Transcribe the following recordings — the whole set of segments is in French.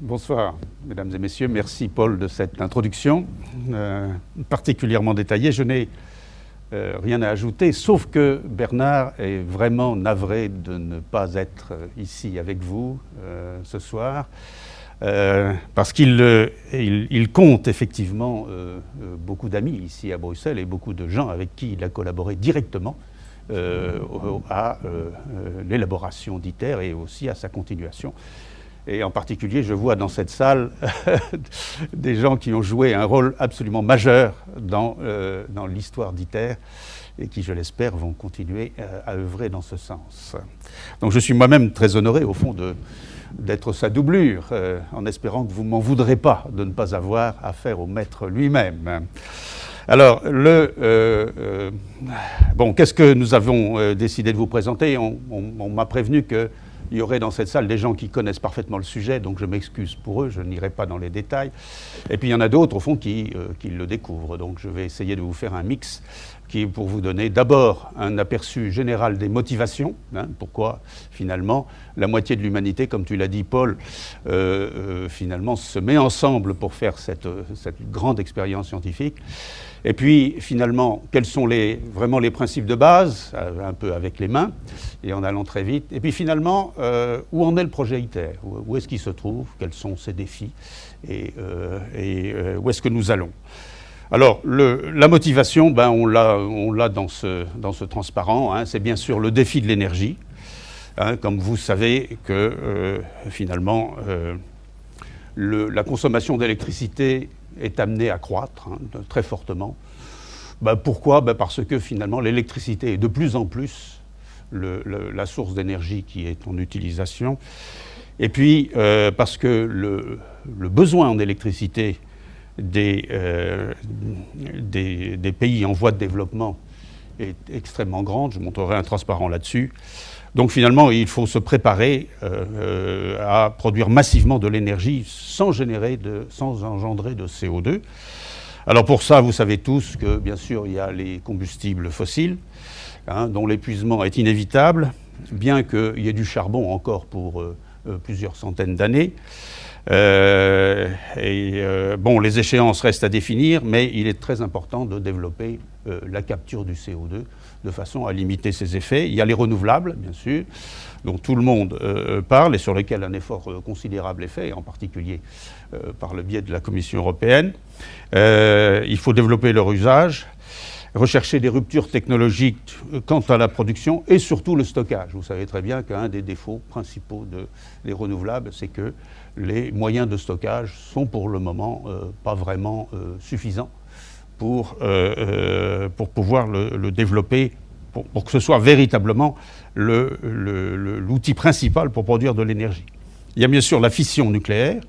Bonsoir, mesdames et messieurs. Merci, Paul, de cette introduction particulièrement détaillée. Je n'ai rien à ajouter, sauf que Bernard est vraiment navré de ne pas être ici avec vous ce soir, parce qu'il compte effectivement beaucoup d'amis ici à Bruxelles et beaucoup de gens avec qui il a collaboré directement à l'élaboration d'ITER et aussi à sa continuation. Et en particulier, je vois dans cette salle des gens qui ont joué un rôle absolument majeur dans l'histoire d'ITER et qui, je l'espère, vont continuer à œuvrer dans ce sens. Donc je suis moi-même très honoré, au fond, d'être sa doublure, en espérant que vous ne m'en voudrez pas de ne pas avoir affaire au maître lui-même. Alors, bon, qu'est-ce que nous avons décidé de vous présenter ? On m'a prévenu que il y aurait dans cette salle des gens qui connaissent parfaitement le sujet, donc je m'excuse pour eux, je n'irai pas dans les détails. Et puis il y en a d'autres, au fond, qui le découvrent. Donc je vais essayer de vous faire un mix qui est pour vous donner d'abord un aperçu général des motivations, pourquoi finalement la moitié de l'humanité, comme tu l'as dit Paul, finalement se met ensemble pour faire cette grande expérience scientifique. Et puis finalement, quels sont vraiment les principes de base, un peu avec les mains, et en allant très vite. Et puis finalement, où en est le projet ITER ? Où est-ce qu'il se trouve ? Quels sont ses défis ? Et où est-ce que nous allons ? Alors, la motivation, on l'a dans ce transparent, c'est bien sûr le défi de l'énergie. Comme vous savez que finalement, la consommation d'électricité est amenée à croître très fortement. Pourquoi ? Parce que finalement, l'électricité est de plus en plus la source d'énergie qui est en utilisation. Et puis, parce que le besoin en électricité des pays en voie de développement est extrêmement grande. Je montrerai un transparent là-dessus. Donc finalement, il faut se préparer à produire massivement de l'énergie sans engendrer de CO2. Alors pour ça, vous savez tous que bien sûr, il y a les combustibles fossiles, dont l'épuisement est inévitable, bien qu'il y ait du charbon encore pour plusieurs centaines d'années. Les échéances restent à définir, mais il est très important de développer la capture du CO2 de façon à limiter ses effets. Il y a les renouvelables, bien sûr, dont tout le monde parle et sur lesquels un effort considérable est fait, en particulier par le biais de la Commission européenne. Il faut développer leur usage, rechercher des ruptures technologiques quant à la production et surtout le stockage. Vous savez très bien qu'un des défauts principaux des renouvelables, c'est que les moyens de stockage sont pour le moment pas vraiment suffisants pour pouvoir le développer, pour que ce soit véritablement l'outil principal pour produire de l'énergie. Il y a bien sûr la fission nucléaire,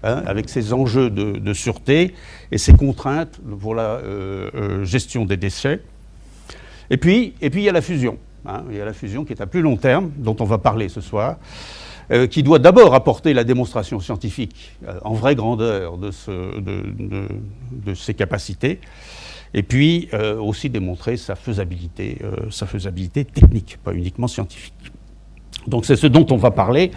avec ses enjeux de sûreté et ses contraintes pour la gestion des déchets. Et puis il y a la fusion. Il y a la fusion qui est à plus long terme, dont on va parler ce soir, qui doit d'abord apporter la démonstration scientifique en vraie grandeur de ses capacités, et puis aussi démontrer sa faisabilité technique, pas uniquement scientifique. Donc c'est ce dont on va parler.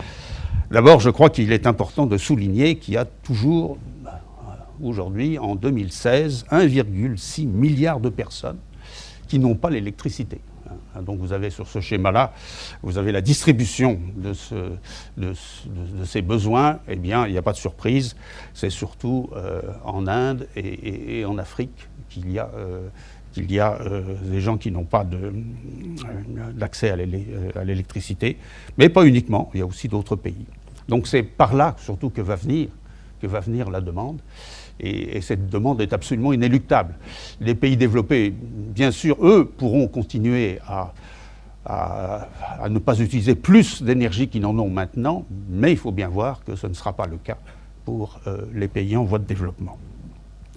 D'abord, je crois qu'il est important de souligner qu'il y a toujours, aujourd'hui, en 2016, 1,6 milliard de personnes qui n'ont pas l'électricité. Donc vous avez sur ce schéma-là, vous avez la distribution de ces besoins. Eh bien, il n'y a pas de surprise. C'est surtout en Inde et en Afrique qu'il y a des gens qui n'ont pas d'accès à l'électricité. Mais pas uniquement, il y a aussi d'autres pays. Donc c'est par là surtout que va venir la demande. Et cette demande est absolument inéluctable. Les pays développés, bien sûr, eux, pourront continuer à ne pas utiliser plus d'énergie qu'ils n'en ont maintenant, mais il faut bien voir que ce ne sera pas le cas pour les pays en voie de développement.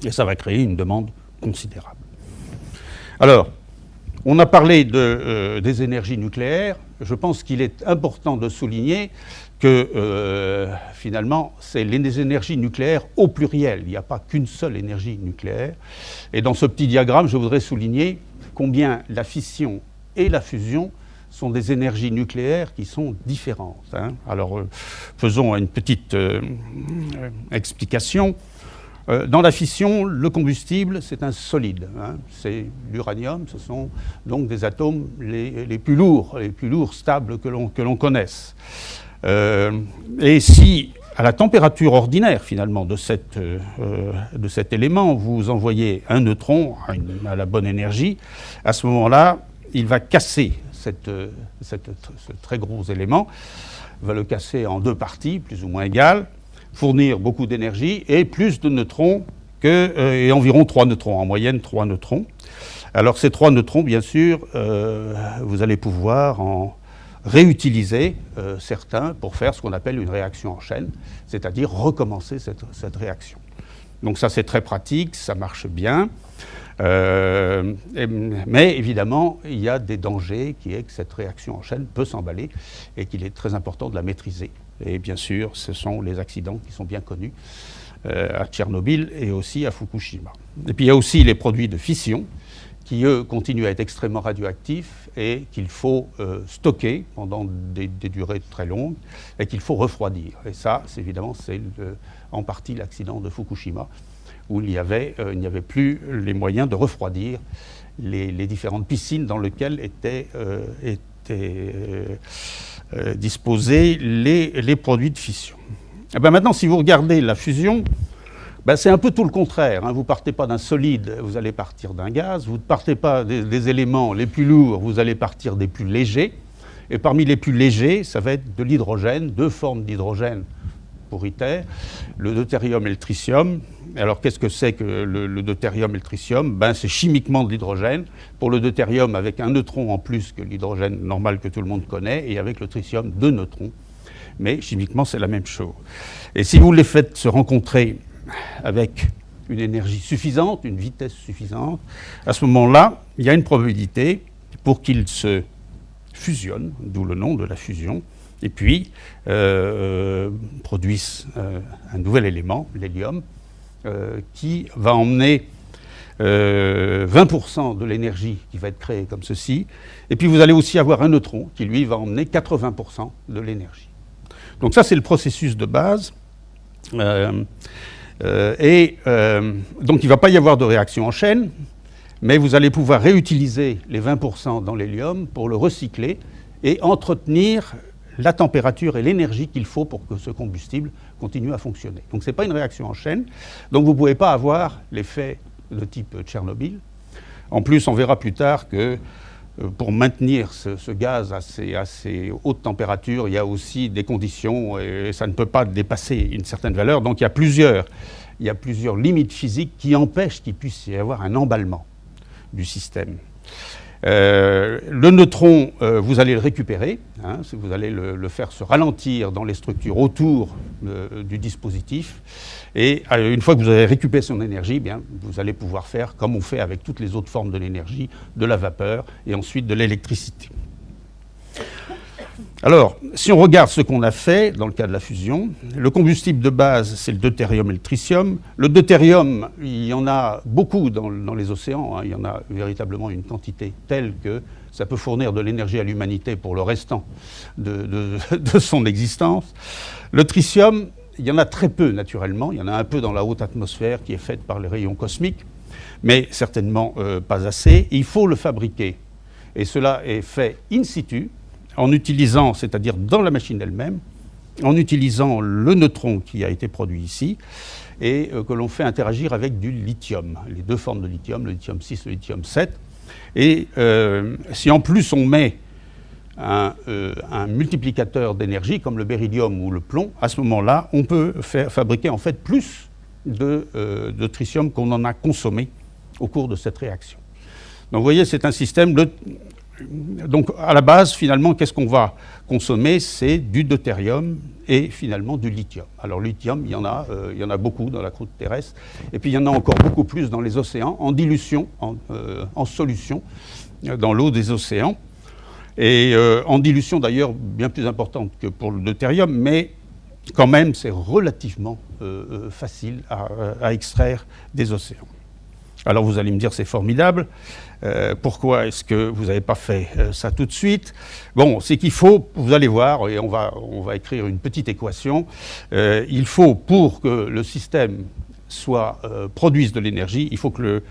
Et ça va créer une demande considérable. Alors, on a parlé des énergies nucléaires. Je pense qu'il est important de souligner que finalement, c'est les énergies nucléaires au pluriel. Il n'y a pas qu'une seule énergie nucléaire. Et dans ce petit diagramme, je voudrais souligner combien la fission et la fusion sont des énergies nucléaires qui sont différentes. Hein. Alors, faisons une petite explication. Dans la fission, le combustible, c'est un solide. Hein. C'est l'uranium, ce sont donc des atomes les plus lourds stables que l'on connaisse. Et si, à la température ordinaire, finalement, de cet élément, vous envoyez un neutron à la bonne énergie, à ce moment-là, il va casser ce très gros élément, va le casser en deux parties, plus ou moins égales, fournir beaucoup d'énergie et plus de neutrons et environ 3 neutrons, en moyenne 3 neutrons. Alors ces 3 neutrons, bien sûr, vous allez pouvoir en réutiliser certains pour faire ce qu'on appelle une réaction en chaîne, c'est-à-dire recommencer cette réaction. Donc ça c'est très pratique, ça marche bien, mais évidemment il y a des dangers qui est que cette réaction en chaîne peut s'emballer et qu'il est très important de la maîtriser. Et bien sûr, ce sont les accidents qui sont bien connus à Tchernobyl et aussi à Fukushima. Et puis il y a aussi les produits de fission qui, eux, continuent à être extrêmement radioactifs et qu'il faut stocker pendant des durées très longues et qu'il faut refroidir. Et ça, évidemment, c'est en partie l'accident de Fukushima, où il n'y avait plus les moyens de refroidir les différentes piscines dans lesquelles étaient disposer les produits de fission. Et bien maintenant, si vous regardez la fusion, ben c'est un peu tout le contraire. Hein. Vous ne partez pas d'un solide, vous allez partir d'un gaz. Vous ne partez pas des éléments les plus lourds, vous allez partir des plus légers. Et parmi les plus légers, ça va être de l'hydrogène, 2 formes d'hydrogène pour ITER, le deutérium et le tritium. Alors qu'est-ce que c'est que le deutérium et le tritium? Ben, c'est chimiquement de l'hydrogène. Pour le deutérium, avec un neutron en plus que l'hydrogène normal que tout le monde connaît, et avec le tritium, 2 neutrons. Mais chimiquement, c'est la même chose. Et si vous les faites se rencontrer avec une énergie suffisante, une vitesse suffisante, à ce moment-là, il y a une probabilité pour qu'ils se fusionnent, d'où le nom de la fusion, et puis produisent un nouvel élément, l'hélium, qui va emmener 20% de l'énergie qui va être créée comme ceci, et puis vous allez aussi avoir un neutron qui, lui, va emmener 80% de l'énergie. Donc ça, c'est le processus de base. Donc il ne va pas y avoir de réaction en chaîne, mais vous allez pouvoir réutiliser les 20% dans l'hélium pour le recycler et entretenir la température et l'énergie qu'il faut pour que ce combustible continue à fonctionner. Donc ce n'est pas une réaction en chaîne, donc vous ne pouvez pas avoir l'effet de type Tchernobyl. En plus, on verra plus tard que pour maintenir ce gaz à ces hautes températures, il y a aussi des conditions et ça ne peut pas dépasser une certaine valeur. Donc il y a plusieurs limites physiques qui empêchent qu'il puisse y avoir un emballement du système. Le neutron, vous allez le récupérer, hein, vous allez le faire se ralentir dans les structures autour du dispositif. Et une fois que vous avez récupéré son énergie, eh bien, vous allez pouvoir faire comme on fait avec toutes les autres formes de l'énergie, de la vapeur et ensuite de l'électricité. Alors, si on regarde ce qu'on a fait dans le cas de la fusion, le combustible de base, c'est le deutérium et le tritium. Le deutérium, il y en a beaucoup dans les océans, hein, il y en a véritablement une quantité telle que ça peut fournir de l'énergie à l'humanité pour le restant de son existence. Le tritium, il y en a très peu naturellement, il y en a un peu dans la haute atmosphère qui est faite par les rayons cosmiques, mais certainement pas assez. Il faut le fabriquer, et cela est fait in situ, en utilisant, c'est-à-dire dans la machine elle-même, en utilisant le neutron qui a été produit ici, et que l'on fait interagir avec du lithium, les 2 formes de lithium, le lithium 6 et le lithium 7. Et si en plus on met un multiplicateur d'énergie, comme le beryllium ou le plomb, à ce moment-là, on peut fabriquer en fait plus de tritium qu'on en a consommé au cours de cette réaction. Donc vous voyez, c'est un système de... Donc à la base, finalement, qu'est-ce qu'on va consommer? C'est du deutérium et finalement du lithium. Alors le lithium, il y en a beaucoup dans la croûte terrestre, et puis il y en a encore beaucoup plus dans les océans, en dilution, en solution, dans l'eau des océans, et en dilution d'ailleurs bien plus importante que pour le deutérium, mais quand même c'est relativement facile à extraire des océans. Alors vous allez me dire, c'est formidable. Pourquoi est-ce que vous n'avez pas fait ça tout de suite? Bon, c'est qu'il faut, vous allez voir, et on va écrire une petite équation, il faut, pour que le système produise de l'énergie, il faut que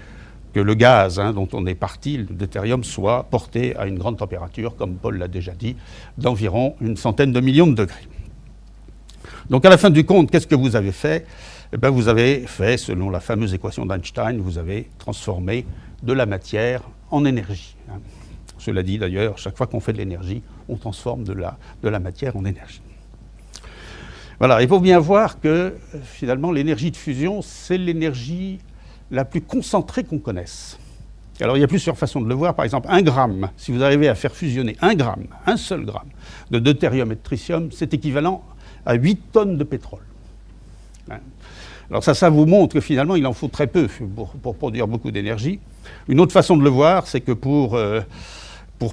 le gaz dont on est parti, le deutérium, soit porté à une grande température, comme Paul l'a déjà dit, d'environ une centaine de millions de degrés. Donc à la fin du compte, qu'est-ce que vous avez fait? Eh bien, vous avez fait, selon la fameuse équation d'Einstein, vous avez transformé de la matière en énergie. Cela dit d'ailleurs, chaque fois qu'on fait de l'énergie, on transforme de la matière en énergie. Voilà, il faut bien voir que finalement l'énergie de fusion, c'est l'énergie la plus concentrée qu'on connaisse. Alors il y a plusieurs façons de le voir. Par exemple, 1 gramme, si vous arrivez à faire fusionner 1 gramme, un seul gramme de deutérium et de tritium, c'est équivalent à 8 tonnes de pétrole. Alors ça vous montre que finalement, il en faut très peu pour produire beaucoup d'énergie. Une autre façon de le voir, c'est que pour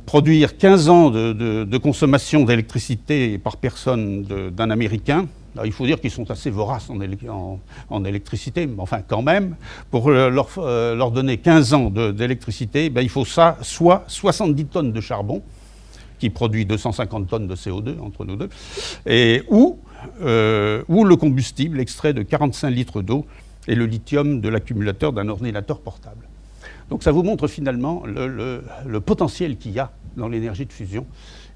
produire 15 ans de consommation d'électricité par personne d'un Américain, alors il faut dire qu'ils sont assez voraces en électricité, mais enfin quand même, pour leur donner 15 ans d'électricité, il faut ça, soit 70 tonnes de charbon, qui produit 250 tonnes de CO2 entre nous deux, ou le combustible extrait de 45 litres d'eau et le lithium de l'accumulateur d'un ordinateur portable. Donc ça vous montre finalement le potentiel qu'il y a dans l'énergie de fusion.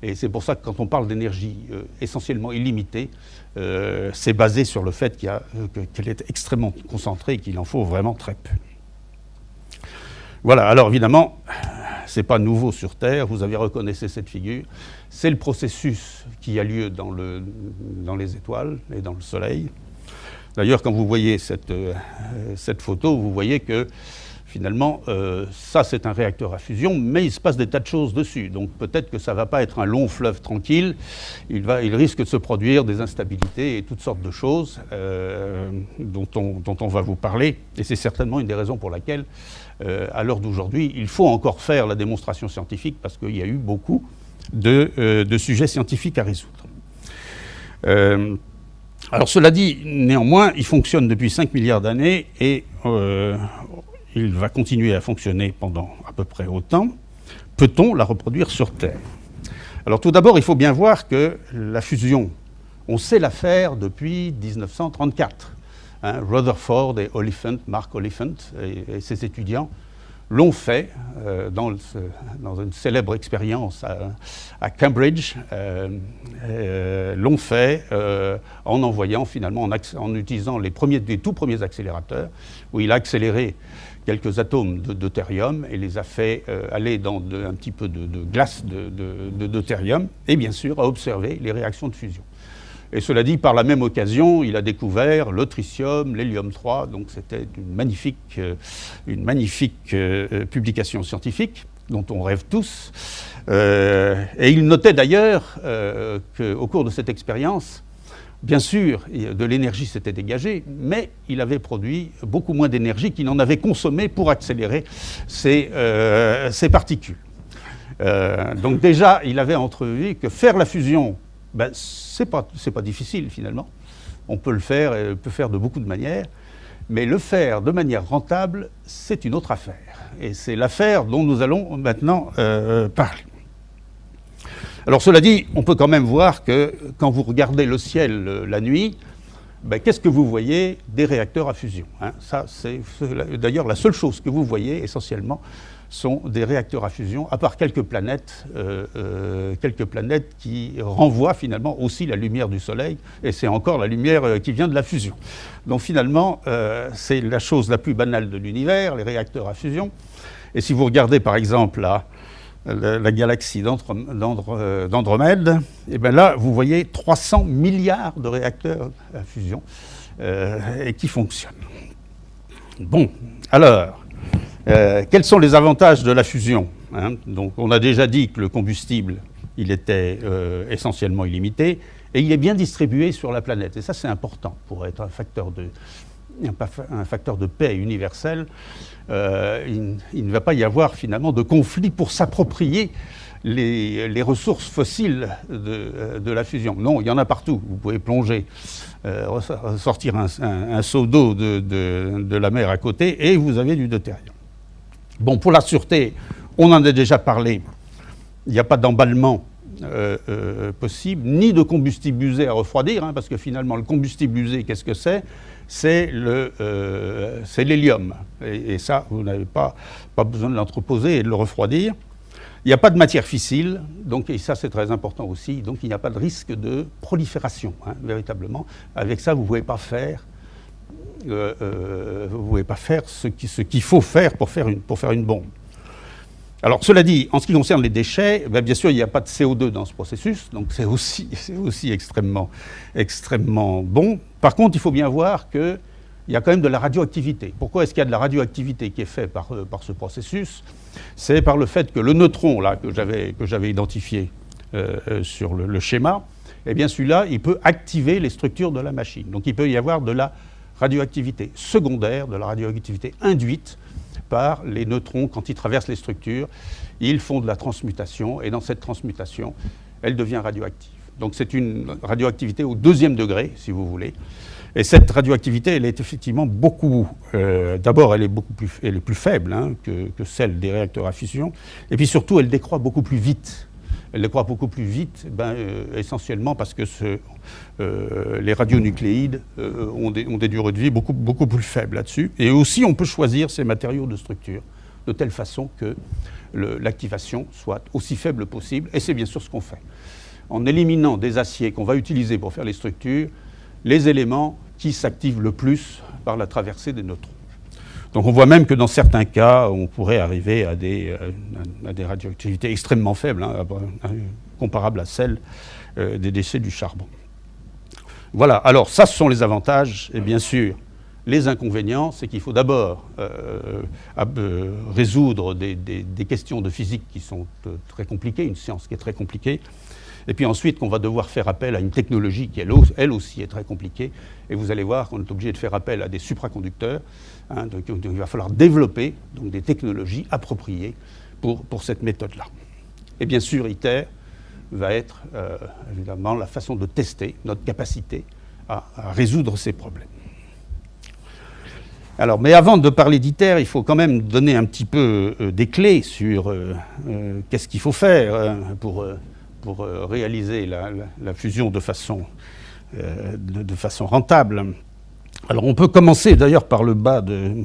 Et c'est pour ça que quand on parle d'énergie essentiellement illimitée, c'est basé sur le fait qu'elle est extrêmement concentrée et qu'il en faut vraiment très peu. Voilà, alors évidemment, ce n'est pas nouveau sur Terre, vous avez reconnu cette figure. C'est le processus qui a lieu dans les étoiles et dans le Soleil. D'ailleurs, quand vous voyez cette photo, vous voyez que finalement, ça c'est un réacteur à fusion, mais il se passe des tas de choses dessus. Donc peut-être que ça ne va pas être un long fleuve tranquille, il risque de se produire des instabilités et toutes sortes de choses dont on va vous parler. Et c'est certainement une des raisons pour laquelle, à l'heure d'aujourd'hui, il faut encore faire la démonstration scientifique parce qu'il y a eu beaucoup de sujets scientifiques à résoudre. Alors cela dit, néanmoins, il fonctionne depuis 5 milliards d'années et il va continuer à fonctionner pendant à peu près autant. Peut-on la reproduire sur Terre? Alors tout d'abord, il faut bien voir que la fusion, on sait la faire depuis 1934. Rutherford et Mark Oliphant et ses étudiants l'ont fait dans une célèbre expérience à Cambridge, l'ont fait en envoyant finalement, en utilisant les tout premiers accélérateurs, où il a accéléré quelques atomes de deutérium et les a fait aller dans un petit peu de glace de deutérium, et bien sûr a observé les réactions de fusion. Et cela dit, par la même occasion, il a découvert le tritium, l'hélium-3, donc c'était une magnifique publication scientifique dont on rêve tous. Et il notait d'ailleurs qu'au cours de cette expérience, bien sûr, de l'énergie s'était dégagée, mais il avait produit beaucoup moins d'énergie qu'il en avait consommé pour accélérer ces particules. Donc déjà, il avait entrevu que faire la fusion, c'est pas difficile finalement. On peut le faire, et on peut faire de beaucoup de manières, mais le faire de manière rentable, c'est une autre affaire. Et c'est l'affaire dont nous allons maintenant parler. Alors cela dit, on peut quand même voir que quand vous regardez le ciel la nuit, qu'est-ce que vous voyez? Des réacteurs à fusion. Ça, c'est d'ailleurs la seule chose que vous voyez essentiellement sont des réacteurs à fusion, à part quelques planètes qui renvoient finalement aussi la lumière du Soleil, et c'est encore la lumière qui vient de la fusion. Donc finalement, c'est la chose la plus banale de l'univers, les réacteurs à fusion. Et si vous regardez par exemple la galaxie d'Andromède, et bien là, vous voyez 300 milliards de réacteurs à fusion et qui fonctionnent. Bon, alors, quels sont les avantages de la fusion? Donc, on a déjà dit que le combustible, il était essentiellement illimité, et il est bien distribué sur la planète. Et ça, c'est important pour être un facteur de paix universel. Il ne va pas y avoir finalement de conflit pour s'approprier les ressources fossiles de la fusion. Non, il y en a partout. Vous pouvez plonger, sortir un seau d'eau de la mer à côté et vous avez du deutérium. Bon, pour la sûreté, on en a déjà parlé. Il n'y a pas d'emballement possible, ni de combustible usé à refroidir, hein, parce que finalement, le combustible usé, qu'est-ce que c'est ? C'est l'hélium. Et ça, vous n'avez pas besoin de l'entreposer et de le refroidir. Il n'y a pas de matière fissile, donc, et ça c'est très important aussi, donc il n'y a pas de risque de prolifération, hein, véritablement. Avec ça, vous ne pouvez pas faire, ce qu'il faut faire pour faire une bombe. Alors cela dit, en ce qui concerne les déchets, bien sûr il n'y a pas de CO2 dans ce processus, donc c'est aussi extrêmement bon. Par contre, il faut bien voir qu'il y a quand même de la radioactivité. Pourquoi est-ce qu'il y a de la radioactivité qui est faite par ce processus ? C'est par le fait que le neutron là, que j'avais identifié sur le schéma, eh bien celui-là, il peut activer les structures de la machine. Donc il peut y avoir de la radioactivité secondaire, de la radioactivité induite par les neutrons quand ils traversent les structures. Ils font de la transmutation, et dans cette transmutation, elle devient radioactive. Donc c'est une radioactivité au 2e degré, si vous voulez. Et cette radioactivité, elle est effectivement beaucoup... d'abord, elle est plus faible, hein, que celle des réacteurs à fusion. Et puis surtout, elle décroît beaucoup plus vite. Elle décroît beaucoup plus vite, essentiellement parce que les radionucléides ont des durées de vie beaucoup plus faibles là-dessus. Et aussi, on peut choisir ces matériaux de structure de telle façon que l'activation soit aussi faible possible. Et c'est bien sûr ce qu'on fait. En éliminant des aciers qu'on va utiliser pour faire les structures, les éléments qui s'activent le plus par la traversée des neutrons. Donc on voit même que dans certains cas, on pourrait arriver à des radioactivités extrêmement faibles, hein, comparables à celles des déchets du charbon. Voilà, alors ça, ce sont les avantages, et bien sûr, les inconvénients, c'est qu'il faut d'abord résoudre des questions de physique qui sont très compliquées, une science qui est très compliquée, et puis ensuite qu'on va devoir faire appel à une technologie qui, elle aussi, est très compliquée. Et vous allez voir qu'on est obligé de faire appel à des supraconducteurs. Hein, donc il va falloir développer donc, des technologies appropriées pour cette méthode-là. Et bien sûr, ITER va être évidemment la façon de tester notre capacité à résoudre ces problèmes. Alors, mais avant de parler d'ITER, il faut quand même donner un petit peu des clés sur qu'est-ce qu'il faut faire pour réaliser la fusion de façon rentable. Alors on peut commencer d'ailleurs par le bas de...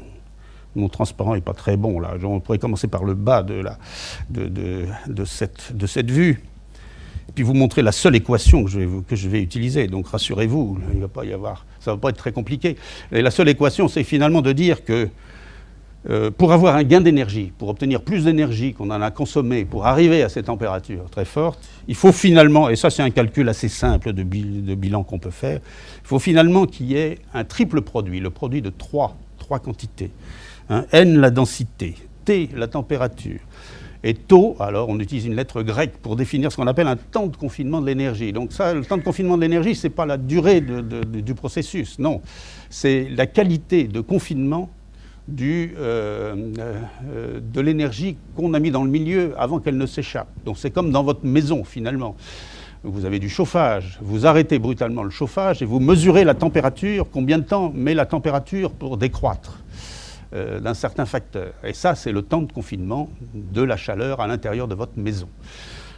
Mon transparent n'est pas très bon là. On pourrait commencer par le bas de cette vue. Et puis vous montrer la seule équation que je vais utiliser. Donc rassurez-vous, il va pas y avoir... ça ne va pas être très compliqué. Et la seule équation, c'est finalement de dire que pour avoir un gain d'énergie, pour obtenir plus d'énergie qu'on en a consommé, pour arriver à ces températures très fortes, il faut finalement, et ça c'est un calcul assez simple de bilan qu'on peut faire, il faut finalement qu'il y ait un triple produit, le produit de trois quantités. Hein, N la densité, T la température, et taux, alors on utilise une lettre grecque pour définir ce qu'on appelle un temps de confinement de l'énergie. Donc ça, le temps de confinement de l'énergie, ce n'est pas la durée du processus, non, c'est la qualité de confinement de l'énergie qu'on a mis dans le milieu avant qu'elle ne s'échappe. Donc c'est comme dans votre maison finalement. Vous avez du chauffage, vous arrêtez brutalement le chauffage et vous mesurez la température, combien de temps met la température pour décroître d'un certain facteur. Et ça, c'est le temps de confinement de la chaleur à l'intérieur de votre maison.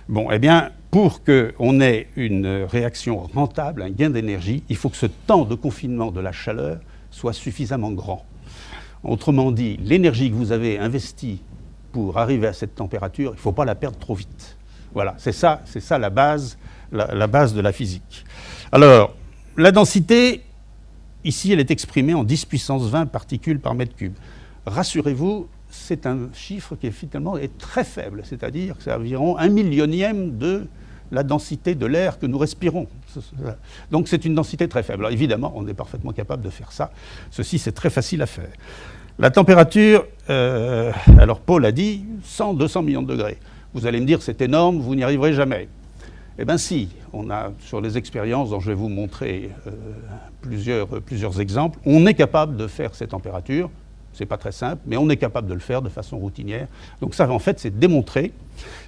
Bon, eh bien, pour qu'on ait une réaction rentable, un gain d'énergie, il faut que ce temps de confinement de la chaleur soit suffisamment grand. Autrement dit, l'énergie que vous avez investie pour arriver à cette température, il ne faut pas la perdre trop vite. Voilà, c'est ça la base de la physique. Alors, la densité, ici, elle est exprimée en 10 puissance 20 particules par mètre cube. Rassurez-vous, c'est un chiffre qui finalement est très faible, c'est-à-dire que c'est environ 1/100000e de la densité de l'air que nous respirons. Donc c'est une densité très faible. Alors évidemment, on est parfaitement capable de faire ça. Ceci, c'est très facile à faire. La température, alors Paul a dit 100-200 millions de degrés. Vous allez me dire, c'est énorme, vous n'y arriverez jamais. Eh bien si, on a sur les expériences dont je vais vous montrer plusieurs exemples, on est capable de faire ces températures c'est pas très simple, mais on est capable de le faire de façon routinière. Donc ça, en fait, c'est démontré,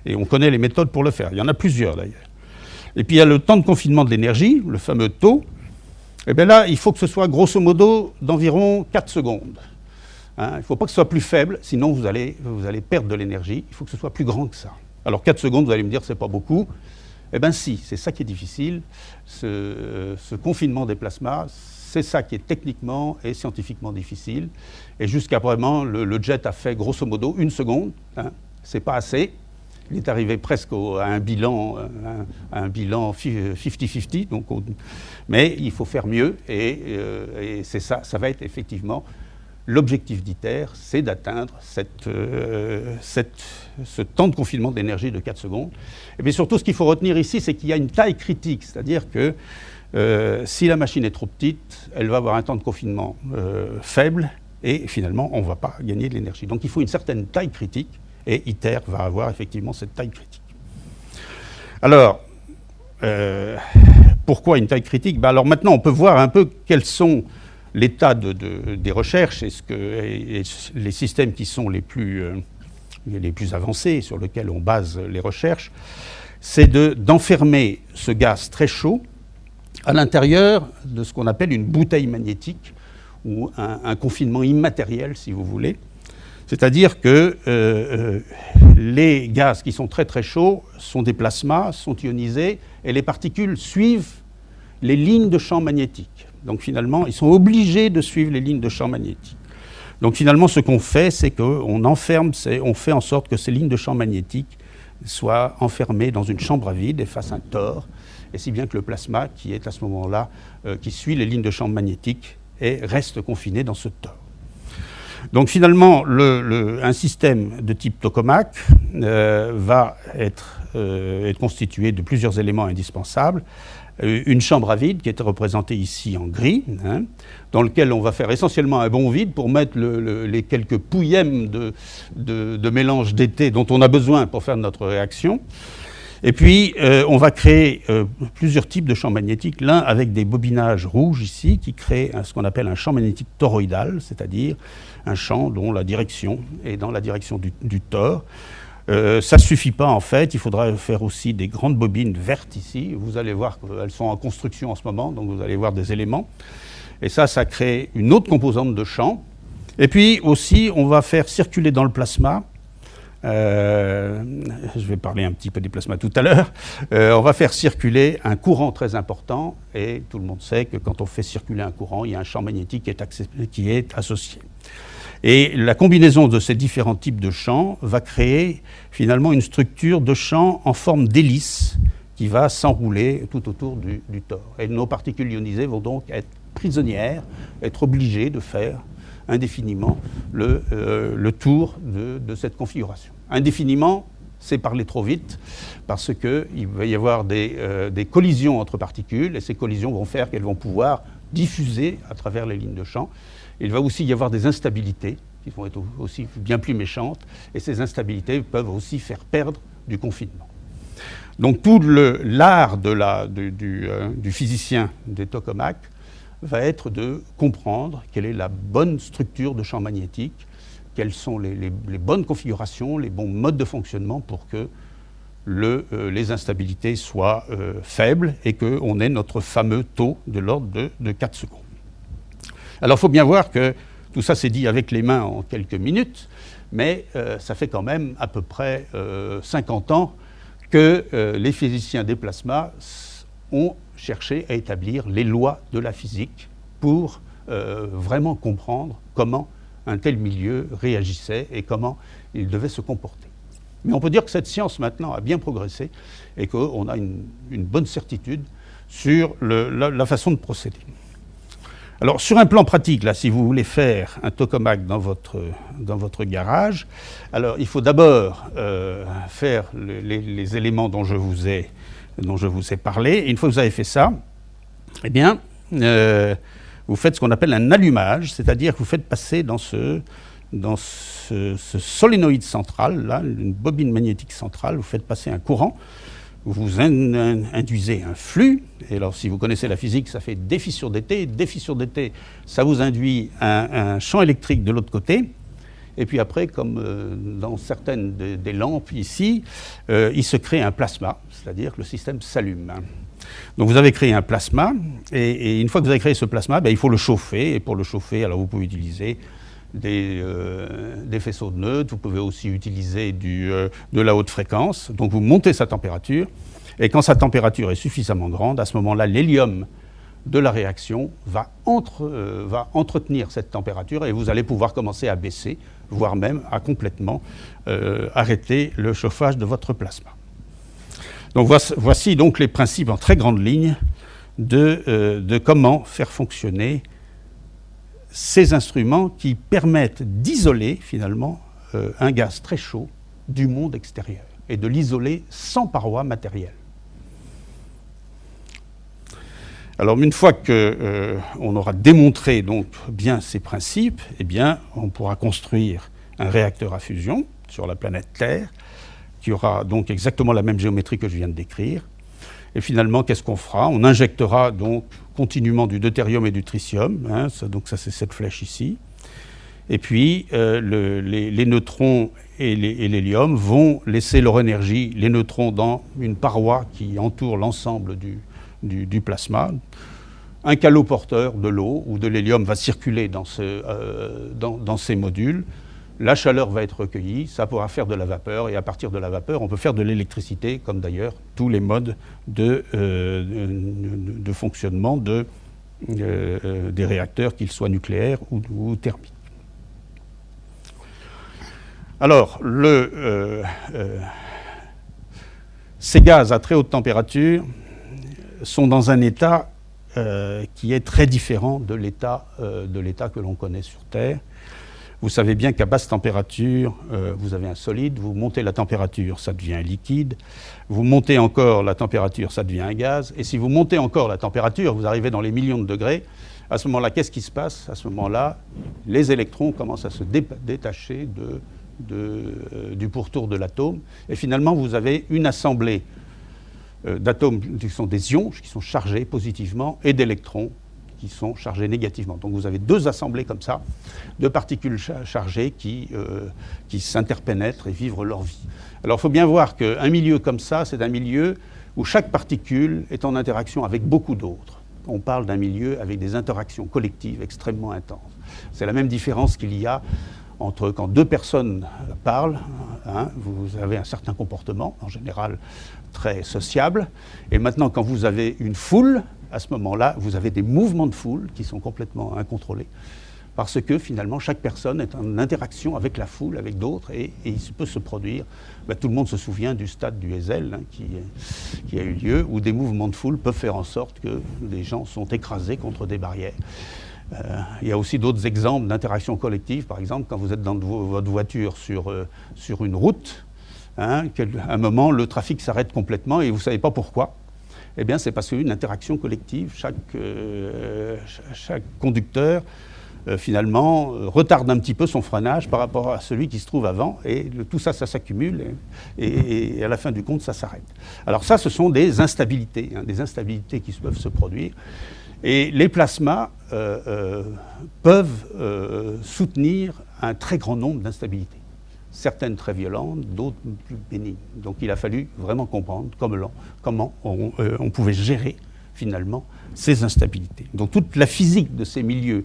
et on connaît les méthodes pour le faire. Il y en a plusieurs, d'ailleurs. Et puis, il y a le temps de confinement de l'énergie, le fameux taux. Et bien là, il faut que ce soit, grosso modo, d'environ 4 secondes. Hein, il ne faut pas que ce soit plus faible, sinon vous allez perdre de l'énergie. Il faut que ce soit plus grand que ça. Alors 4 secondes, vous allez me dire, c'est pas beaucoup. Eh bien si, c'est ça qui est difficile. Ce confinement des plasmas, c'est ça qui est techniquement et scientifiquement difficile. Et jusqu'à vraiment, le jet a fait grosso modo 1 seconde. Hein, c'est pas assez. Il est arrivé presque à un bilan 50-50. Mais il faut faire mieux. Et c'est ça, ça va être effectivement l'objectif d'ITER, c'est d'atteindre ce temps de confinement d'énergie de 4 secondes. Et bien surtout, ce qu'il faut retenir ici, c'est qu'il y a une taille critique. C'est-à-dire que si la machine est trop petite, elle va avoir un temps de confinement faible et finalement, on ne va pas gagner de l'énergie. Donc il faut une certaine taille critique et ITER va avoir effectivement cette taille critique. Alors, pourquoi une taille critique ? Alors maintenant, on peut voir un peu quels sont l'état des recherches et les systèmes qui sont les plus avancés, sur lesquels on base les recherches, c'est d'enfermer ce gaz très chaud à l'intérieur de ce qu'on appelle une bouteille magnétique ou un confinement immatériel, si vous voulez. C'est-à-dire que les gaz qui sont très très chauds sont des plasmas, sont ionisés, et les particules suivent les lignes de champ magnétique. Donc finalement, ils sont obligés de suivre les lignes de champ magnétique. Donc finalement, ce qu'on fait, c'est qu'on enferme, on fait en sorte que ces lignes de champ magnétique soient enfermées dans une chambre à vide et fassent un tore, et si bien que le plasma, qui est à ce moment-là, qui suit les lignes de champ magnétique, reste confiné dans ce tore. Donc finalement, un système de type tokamak va être constitué de plusieurs éléments indispensables. Une chambre à vide qui est représentée ici en gris, hein, dans lequel on va faire essentiellement un bon vide pour mettre les quelques pouillèmes de mélange d'été dont on a besoin pour faire notre réaction. Et puis, on va créer plusieurs types de champs magnétiques, l'un avec des bobinages rouges ici, qui créent ce qu'on appelle un champ magnétique toroïdal, c'est-à-dire un champ dont la direction est dans la direction du tore. Ça ne suffit pas en fait, il faudra faire aussi des grandes bobines vertes ici. Vous allez voir qu'elles sont en construction en ce moment, donc vous allez voir des éléments. Et ça crée une autre composante de champ. Et puis aussi, on va faire circuler dans le plasma, je vais parler un petit peu des plasmas tout à l'heure, on va faire circuler un courant très important, et tout le monde sait que quand on fait circuler un courant, il y a un champ magnétique qui est associé. Et la combinaison de ces différents types de champs va créer finalement une structure de champ en forme d'hélice qui va s'enrouler tout autour du tore. Et nos particules ionisées vont donc être prisonnières, être obligées de faire indéfiniment le tour de cette configuration. Indéfiniment, c'est parler trop vite, parce qu'il va y avoir des collisions entre particules, et ces collisions vont faire qu'elles vont pouvoir diffuser à travers les lignes de champ. Il va aussi y avoir des instabilités qui vont être aussi bien plus méchantes, et ces instabilités peuvent aussi faire perdre du confinement. Donc tout l'art du physicien des tokamaks va être de comprendre quelle est la bonne structure de champ magnétique, quelles sont les bonnes configurations, les bons modes de fonctionnement pour que les instabilités soient faibles et qu'on ait notre fameux taux de l'ordre de 4 secondes. Alors il faut bien voir que tout ça c'est dit avec les mains en quelques minutes, mais ça fait quand même à peu près 50 ans que les physiciens des plasmas ont cherché à établir les lois de la physique pour vraiment comprendre comment un tel milieu réagissait et comment il devait se comporter. Mais on peut dire que cette science maintenant a bien progressé et qu'on a une bonne certitude sur la façon de procéder. Alors sur un plan pratique, là, si vous voulez faire un tokamak dans votre garage, alors il faut d'abord faire les éléments dont je vous ai parlé. Et une fois que vous avez fait ça, eh bien, vous faites ce qu'on appelle un allumage, c'est-à-dire que vous faites passer dans ce solénoïde central, là, une bobine magnétique centrale, vous faites passer un courant. vous induisez un flux, et alors si vous connaissez la physique, ça fait défi sur dt. Défi sur dt, ça vous induit un champ électrique de l'autre côté. Et puis après, comme dans certaines des lampes ici, il se crée un plasma, c'est-à-dire que le système s'allume. Donc vous avez créé un plasma, et une fois que vous avez créé ce plasma, il faut le chauffer. Et pour le chauffer, alors vous pouvez utiliser des faisceaux de neutres, vous pouvez aussi utiliser de la haute fréquence. Donc vous montez sa température, et quand sa température est suffisamment grande, à ce moment-là, l'hélium de la réaction va entretenir cette température, et vous allez pouvoir commencer à baisser, voire même à complètement arrêter le chauffage de votre plasma. Donc voici donc les principes en très grande ligne de comment faire fonctionner ces instruments qui permettent d'isoler finalement un gaz très chaud du monde extérieur et de l'isoler sans paroi matérielle. Alors une fois qu'on aura démontré donc bien ces principes, eh bien on pourra construire un réacteur à fusion sur la planète Terre qui aura donc exactement la même géométrie que je viens de décrire. Et finalement, qu'est-ce qu'on fera? On injectera donc continuellement du deutérium et du tritium, donc ça c'est cette flèche ici. Et puis les neutrons et l'hélium vont laisser leur énergie, les neutrons, dans une paroi qui entoure l'ensemble du plasma. Un caloporteur de l'eau ou de l'hélium va circuler dans ces modules. La chaleur va être recueillie, ça pourra faire de la vapeur, et à partir de la vapeur, on peut faire de l'électricité, comme d'ailleurs tous les modes de fonctionnement des réacteurs, qu'ils soient nucléaires ou thermiques. Alors, ces gaz à très haute température sont dans un état qui est très différent de l'état que l'on connaît sur Terre. Vous savez bien qu'à basse température, vous avez un solide, vous montez la température, ça devient un liquide, vous montez encore la température, ça devient un gaz, et si vous montez encore la température, vous arrivez dans les millions de degrés. À ce moment-là, qu'est-ce qui se passe? À ce moment-là, les électrons commencent à se détacher du pourtour de l'atome, et finalement, vous avez une assemblée d'atomes qui sont des ions, qui sont chargés positivement, et d'électrons qui sont chargés négativement. Donc vous avez deux assemblées comme ça, de particules chargées qui s'interpénètrent et vivent leur vie. Alors il faut bien voir qu'un milieu comme ça, c'est un milieu où chaque particule est en interaction avec beaucoup d'autres. On parle d'un milieu avec des interactions collectives extrêmement intenses. C'est la même différence qu'il y a entre quand deux personnes parlent, vous avez un certain comportement, en général très sociable, et maintenant quand vous avez une foule, à ce moment-là, vous avez des mouvements de foule qui sont complètement incontrôlés, parce que finalement, chaque personne est en interaction avec la foule, avec d'autres, et il peut se produire, tout le monde se souvient du stade du Heysel qui a eu lieu, où des mouvements de foule peuvent faire en sorte que les gens sont écrasés contre des barrières. Il y a aussi d'autres exemples d'interaction collective, par exemple, quand vous êtes dans votre voiture sur une route, à un moment, le trafic s'arrête complètement et vous ne savez pas pourquoi. Eh bien, c'est parce qu'une interaction collective, chaque conducteur, finalement, retarde un petit peu son freinage par rapport à celui qui se trouve avant, et tout ça, ça s'accumule, et à la fin du compte, ça s'arrête. Alors ça, ce sont des instabilités qui peuvent se produire, et les plasmas peuvent soutenir un très grand nombre d'instabilités. Certaines très violentes, d'autres plus bénignes. Donc il a fallu vraiment comprendre comment on pouvait gérer finalement ces instabilités. Donc toute la physique de ces milieux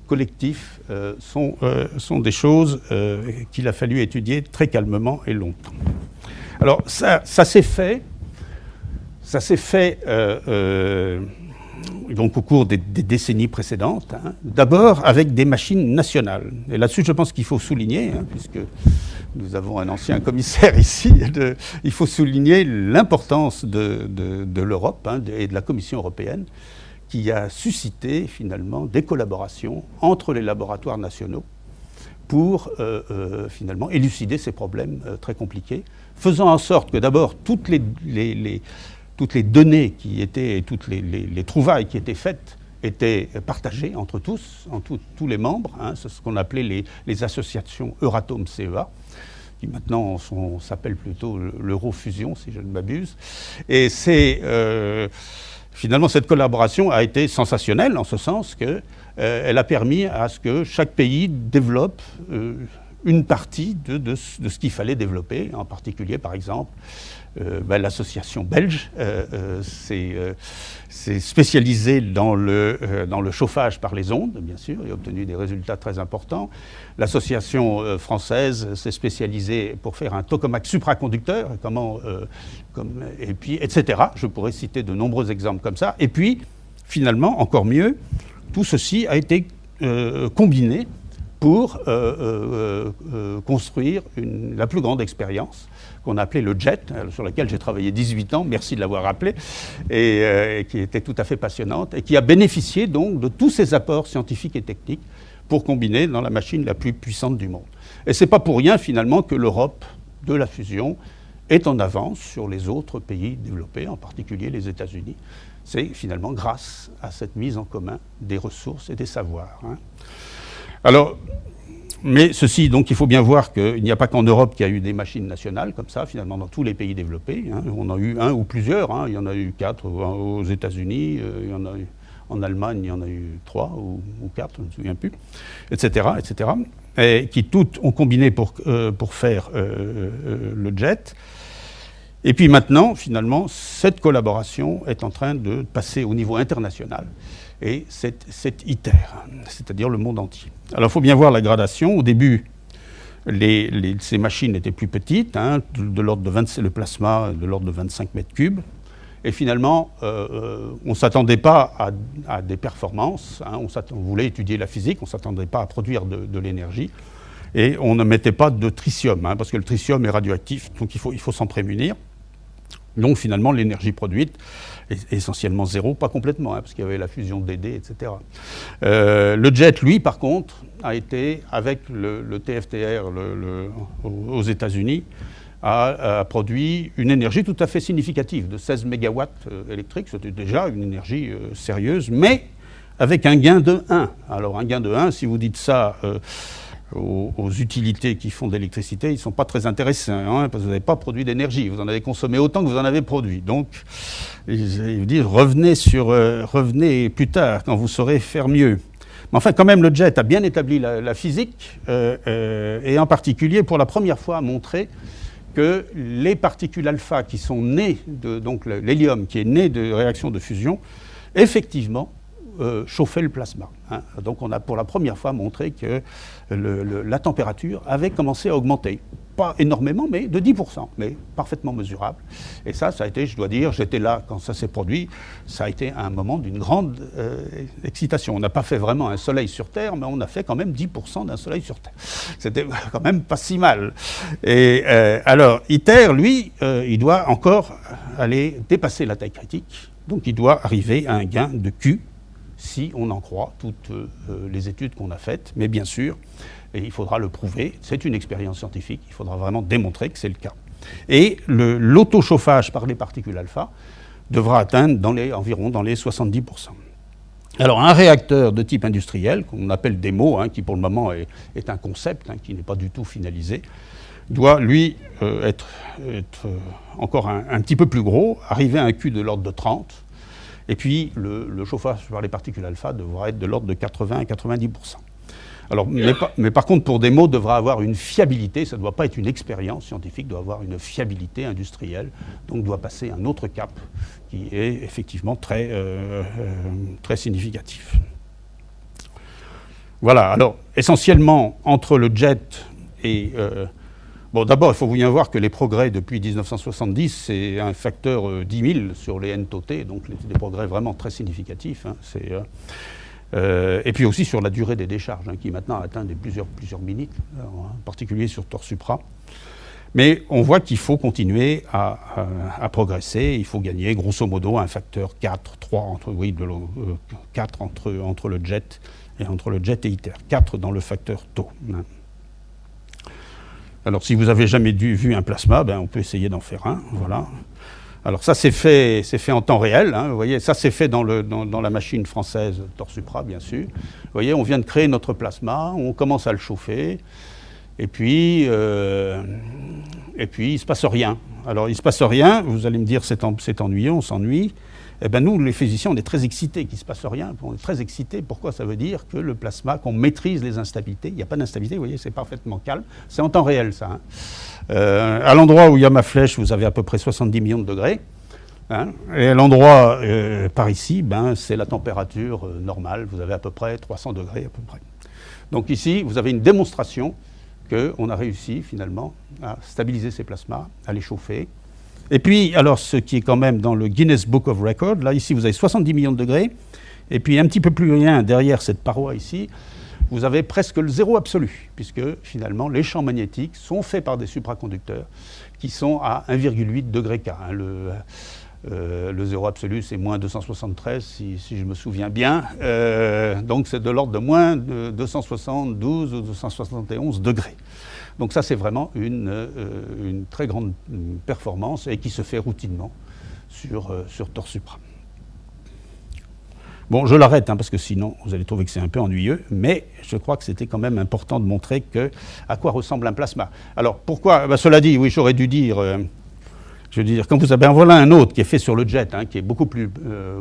collectifs sont des choses qu'il a fallu étudier très calmement et longtemps. Alors ça s'est fait donc au cours des décennies précédentes, d'abord avec des machines nationales. Et là-dessus, je pense qu'il faut souligner, puisque nous avons un ancien commissaire ici, il faut souligner l'importance de l'Europe et de la Commission européenne, qui a suscité finalement des collaborations entre les laboratoires nationaux pour finalement élucider ces problèmes très compliqués, faisant en sorte que d'abord toutes les données qui étaient, et toutes les trouvailles qui étaient faites étaient partagées entre tous les membres. C'est ce qu'on appelait les associations Euratom CEA, qui maintenant s'appelle plutôt l'Eurofusion, si je ne m'abuse. Et finalement, cette collaboration a été sensationnelle, en ce sens qu'elle a permis à ce que chaque pays développe une partie de ce qu'il fallait développer, en particulier, par exemple, l'association belge s'est spécialisée dans le chauffage par les ondes, bien sûr, et a obtenu des résultats très importants. L'association française s'est spécialisée pour faire un tokamak supraconducteur, et puis, etc. Je pourrais citer de nombreux exemples comme ça. Et puis, finalement, encore mieux, tout ceci a été combiné pour construire la plus grande expérience qu'on a appelée le JET, sur laquelle j'ai travaillé 18 ans, merci de l'avoir rappelé, et qui était tout à fait passionnante, et qui a bénéficié donc de tous ces apports scientifiques et techniques pour combiner dans la machine la plus puissante du monde. Et ce n'est pas pour rien finalement que l'Europe de la fusion est en avance sur les autres pays développés, en particulier les États-Unis. C'est finalement grâce à cette mise en commun des ressources et des savoirs. Alors, mais ceci, donc, il faut bien voir qu'il n'y a pas qu'en Europe qu'il y a eu des machines nationales comme ça, finalement, dans tous les pays développés. On en a eu un ou plusieurs, il y en a eu 4 aux États-Unis, il y en a eu en Allemagne, il y en a eu 3 ou 4, je ne me souviens plus, etc., etc., et qui toutes ont combiné pour faire le JET. Et puis maintenant, finalement, cette collaboration est en train de passer au niveau international. Et c'est ITER, c'est-à-dire le monde entier. Alors il faut bien voir la gradation. Au début, ces machines étaient plus petites, de l'ordre de le plasma de l'ordre de 25 mètres cubes. Et finalement, on ne s'attendait pas à des performances. On voulait étudier la physique, on ne s'attendait pas à produire de l'énergie. Et on ne mettait pas de tritium, parce que le tritium est radioactif, donc il faut s'en prémunir. Donc finalement, l'énergie produite est essentiellement zéro, pas complètement, parce qu'il y avait la fusion d'ED, etc. Le JET, lui, par contre, a été, avec le TFTR aux États-Unis, a produit une énergie tout à fait significative, de 16 mégawatts électriques. C'était déjà une énergie sérieuse, mais avec un gain de 1. Alors un gain de 1, si vous dites ça aux utilités qui font de l'électricité, ils ne sont pas très intéressants, parce que vous n'avez pas produit d'énergie, vous en avez consommé autant que vous en avez produit. Donc, ils vous disent, revenez plus tard, quand vous saurez faire mieux. Mais enfin, quand même, le JET a bien établi la physique, et en particulier, pour la première fois, a montré que les particules alpha qui sont nées, donc l'hélium qui est né de réactions de fusion, effectivement, chauffer le plasma. Donc on a pour la première fois montré que la température avait commencé à augmenter. Pas énormément, mais de 10%, mais parfaitement mesurable. Et ça a été, je dois dire, j'étais là quand ça s'est produit, ça a été un moment d'une grande excitation. On n'a pas fait vraiment un soleil sur Terre, mais on a fait quand même 10% d'un soleil sur Terre. C'était quand même pas si mal. Et alors, ITER, lui, il doit encore aller dépasser la taille critique. Donc il doit arriver à un gain de Q, si on en croit toutes les études qu'on a faites. Mais bien sûr, et il faudra le prouver, c'est une expérience scientifique, il faudra vraiment démontrer que c'est le cas. Et l'autochauffage par les particules alpha devra atteindre environ dans les 70%. Alors un réacteur de type industriel, qu'on appelle DEMO, qui pour le moment est un concept, qui n'est pas du tout finalisé, doit lui être encore un petit peu plus gros, arriver à un Q de l'ordre de 30, et puis le chauffage par les particules alpha devra être de l'ordre de 80 à 90%. Alors, mais par contre, pour DEMO, devra avoir une fiabilité, ça ne doit pas être une expérience scientifique, doit avoir une fiabilité industrielle, donc doit passer un autre cap qui est effectivement très significatif. Voilà, alors essentiellement entre le JET et... bon, d'abord, il faut bien voir que les progrès depuis 1970, c'est un facteur 10 000 sur les n-T, donc des progrès vraiment très significatifs. Et puis aussi sur la durée des décharges, qui maintenant atteint plusieurs minutes, en particulier sur Torsupra. Mais on voit qu'il faut continuer à progresser, il faut gagner grosso modo un facteur 4, 3, 4 entre le JET et ITER, 4 dans le facteur taux. Alors si vous n'avez jamais vu un plasma, on peut essayer d'en faire un, voilà. Alors ça c'est fait en temps réel, vous voyez, ça c'est fait dans la machine française Torsupra, bien sûr. Vous voyez, on vient de créer notre plasma, on commence à le chauffer, et puis il ne se passe rien. Alors il ne se passe rien, vous allez me dire c'est ennuyeux, on s'ennuie. Eh bien nous, les physiciens, on est très excités qu'il ne se passe rien, on est très excités. Pourquoi? Ça veut dire que le plasma, qu'on maîtrise les instabilités, il n'y a pas d'instabilité, vous voyez, c'est parfaitement calme, c'est en temps réel ça. À l'endroit où il y a ma flèche, vous avez à peu près 70 millions de degrés. Et à l'endroit par ici, c'est la température normale, vous avez à peu près 300 degrés à peu près. Donc ici, vous avez une démonstration qu'on a réussi finalement à stabiliser ces plasmas, à les chauffer. Et puis, alors ce qui est quand même dans le Guinness Book of Records, là ici vous avez 70 millions de degrés, et puis un petit peu plus loin derrière cette paroi ici, vous avez presque le zéro absolu, puisque finalement les champs magnétiques sont faits par des supraconducteurs qui sont à 1,8 degré K. Le zéro absolu, c'est moins 273, si je me souviens bien. Donc c'est de l'ordre de moins de 272 ou 271 degrés. Donc ça, c'est vraiment une très grande performance et qui se fait routinement sur TorSupra. Bon, je l'arrête, parce que sinon, vous allez trouver que c'est un peu ennuyeux, mais je crois que c'était quand même important de montrer à quoi ressemble un plasma. Alors, pourquoi? Cela dit, oui, j'aurais dû dire... je veux dire, quand vous avez voilà un autre qui est fait sur le jet, qui est beaucoup plus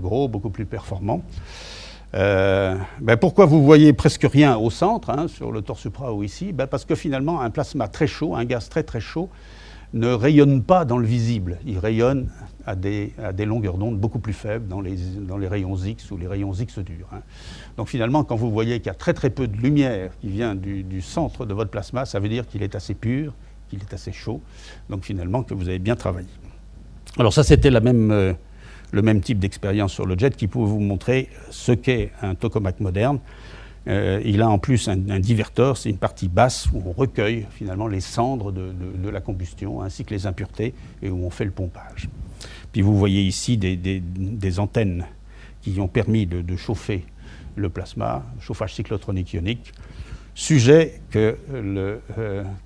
gros, beaucoup plus performant. Pourquoi vous voyez presque rien au centre, sur le TorSupra ou ici? Parce que finalement, un plasma très chaud, un gaz très très chaud, ne rayonne pas dans le visible. Il rayonne à des longueurs d'onde beaucoup plus faibles dans les rayons X ou les rayons X durs. Donc finalement, quand vous voyez qu'il y a très très peu de lumière qui vient du centre de votre plasma, ça veut dire qu'il est assez pur, qu'il est assez chaud, donc finalement que vous avez bien travaillé. Alors ça, c'était le même type d'expérience sur le jet qui pouvait vous montrer ce qu'est un tokamak moderne. Il a en plus un diverteur, c'est une partie basse où on recueille finalement les cendres de la combustion ainsi que les impuretés et où on fait le pompage. Puis vous voyez ici des antennes qui ont permis de chauffer le plasma, chauffage cyclotronique ionique, sujet que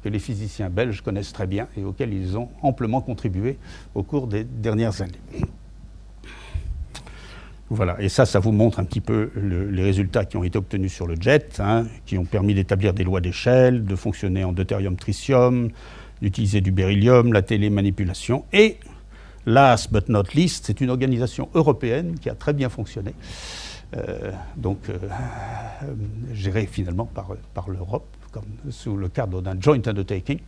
les physiciens belges connaissent très bien et auquel ils ont amplement contribué au cours des dernières années. Voilà, et ça vous montre un petit peu les résultats qui ont été obtenus sur le jet, qui ont permis d'établir des lois d'échelle, de fonctionner en deutérium-tritium, d'utiliser du beryllium, la télémanipulation. Et, last but not least, c'est une organisation européenne qui a très bien fonctionné, gérée finalement par l'Europe, sous le cadre d'un joint undertaking,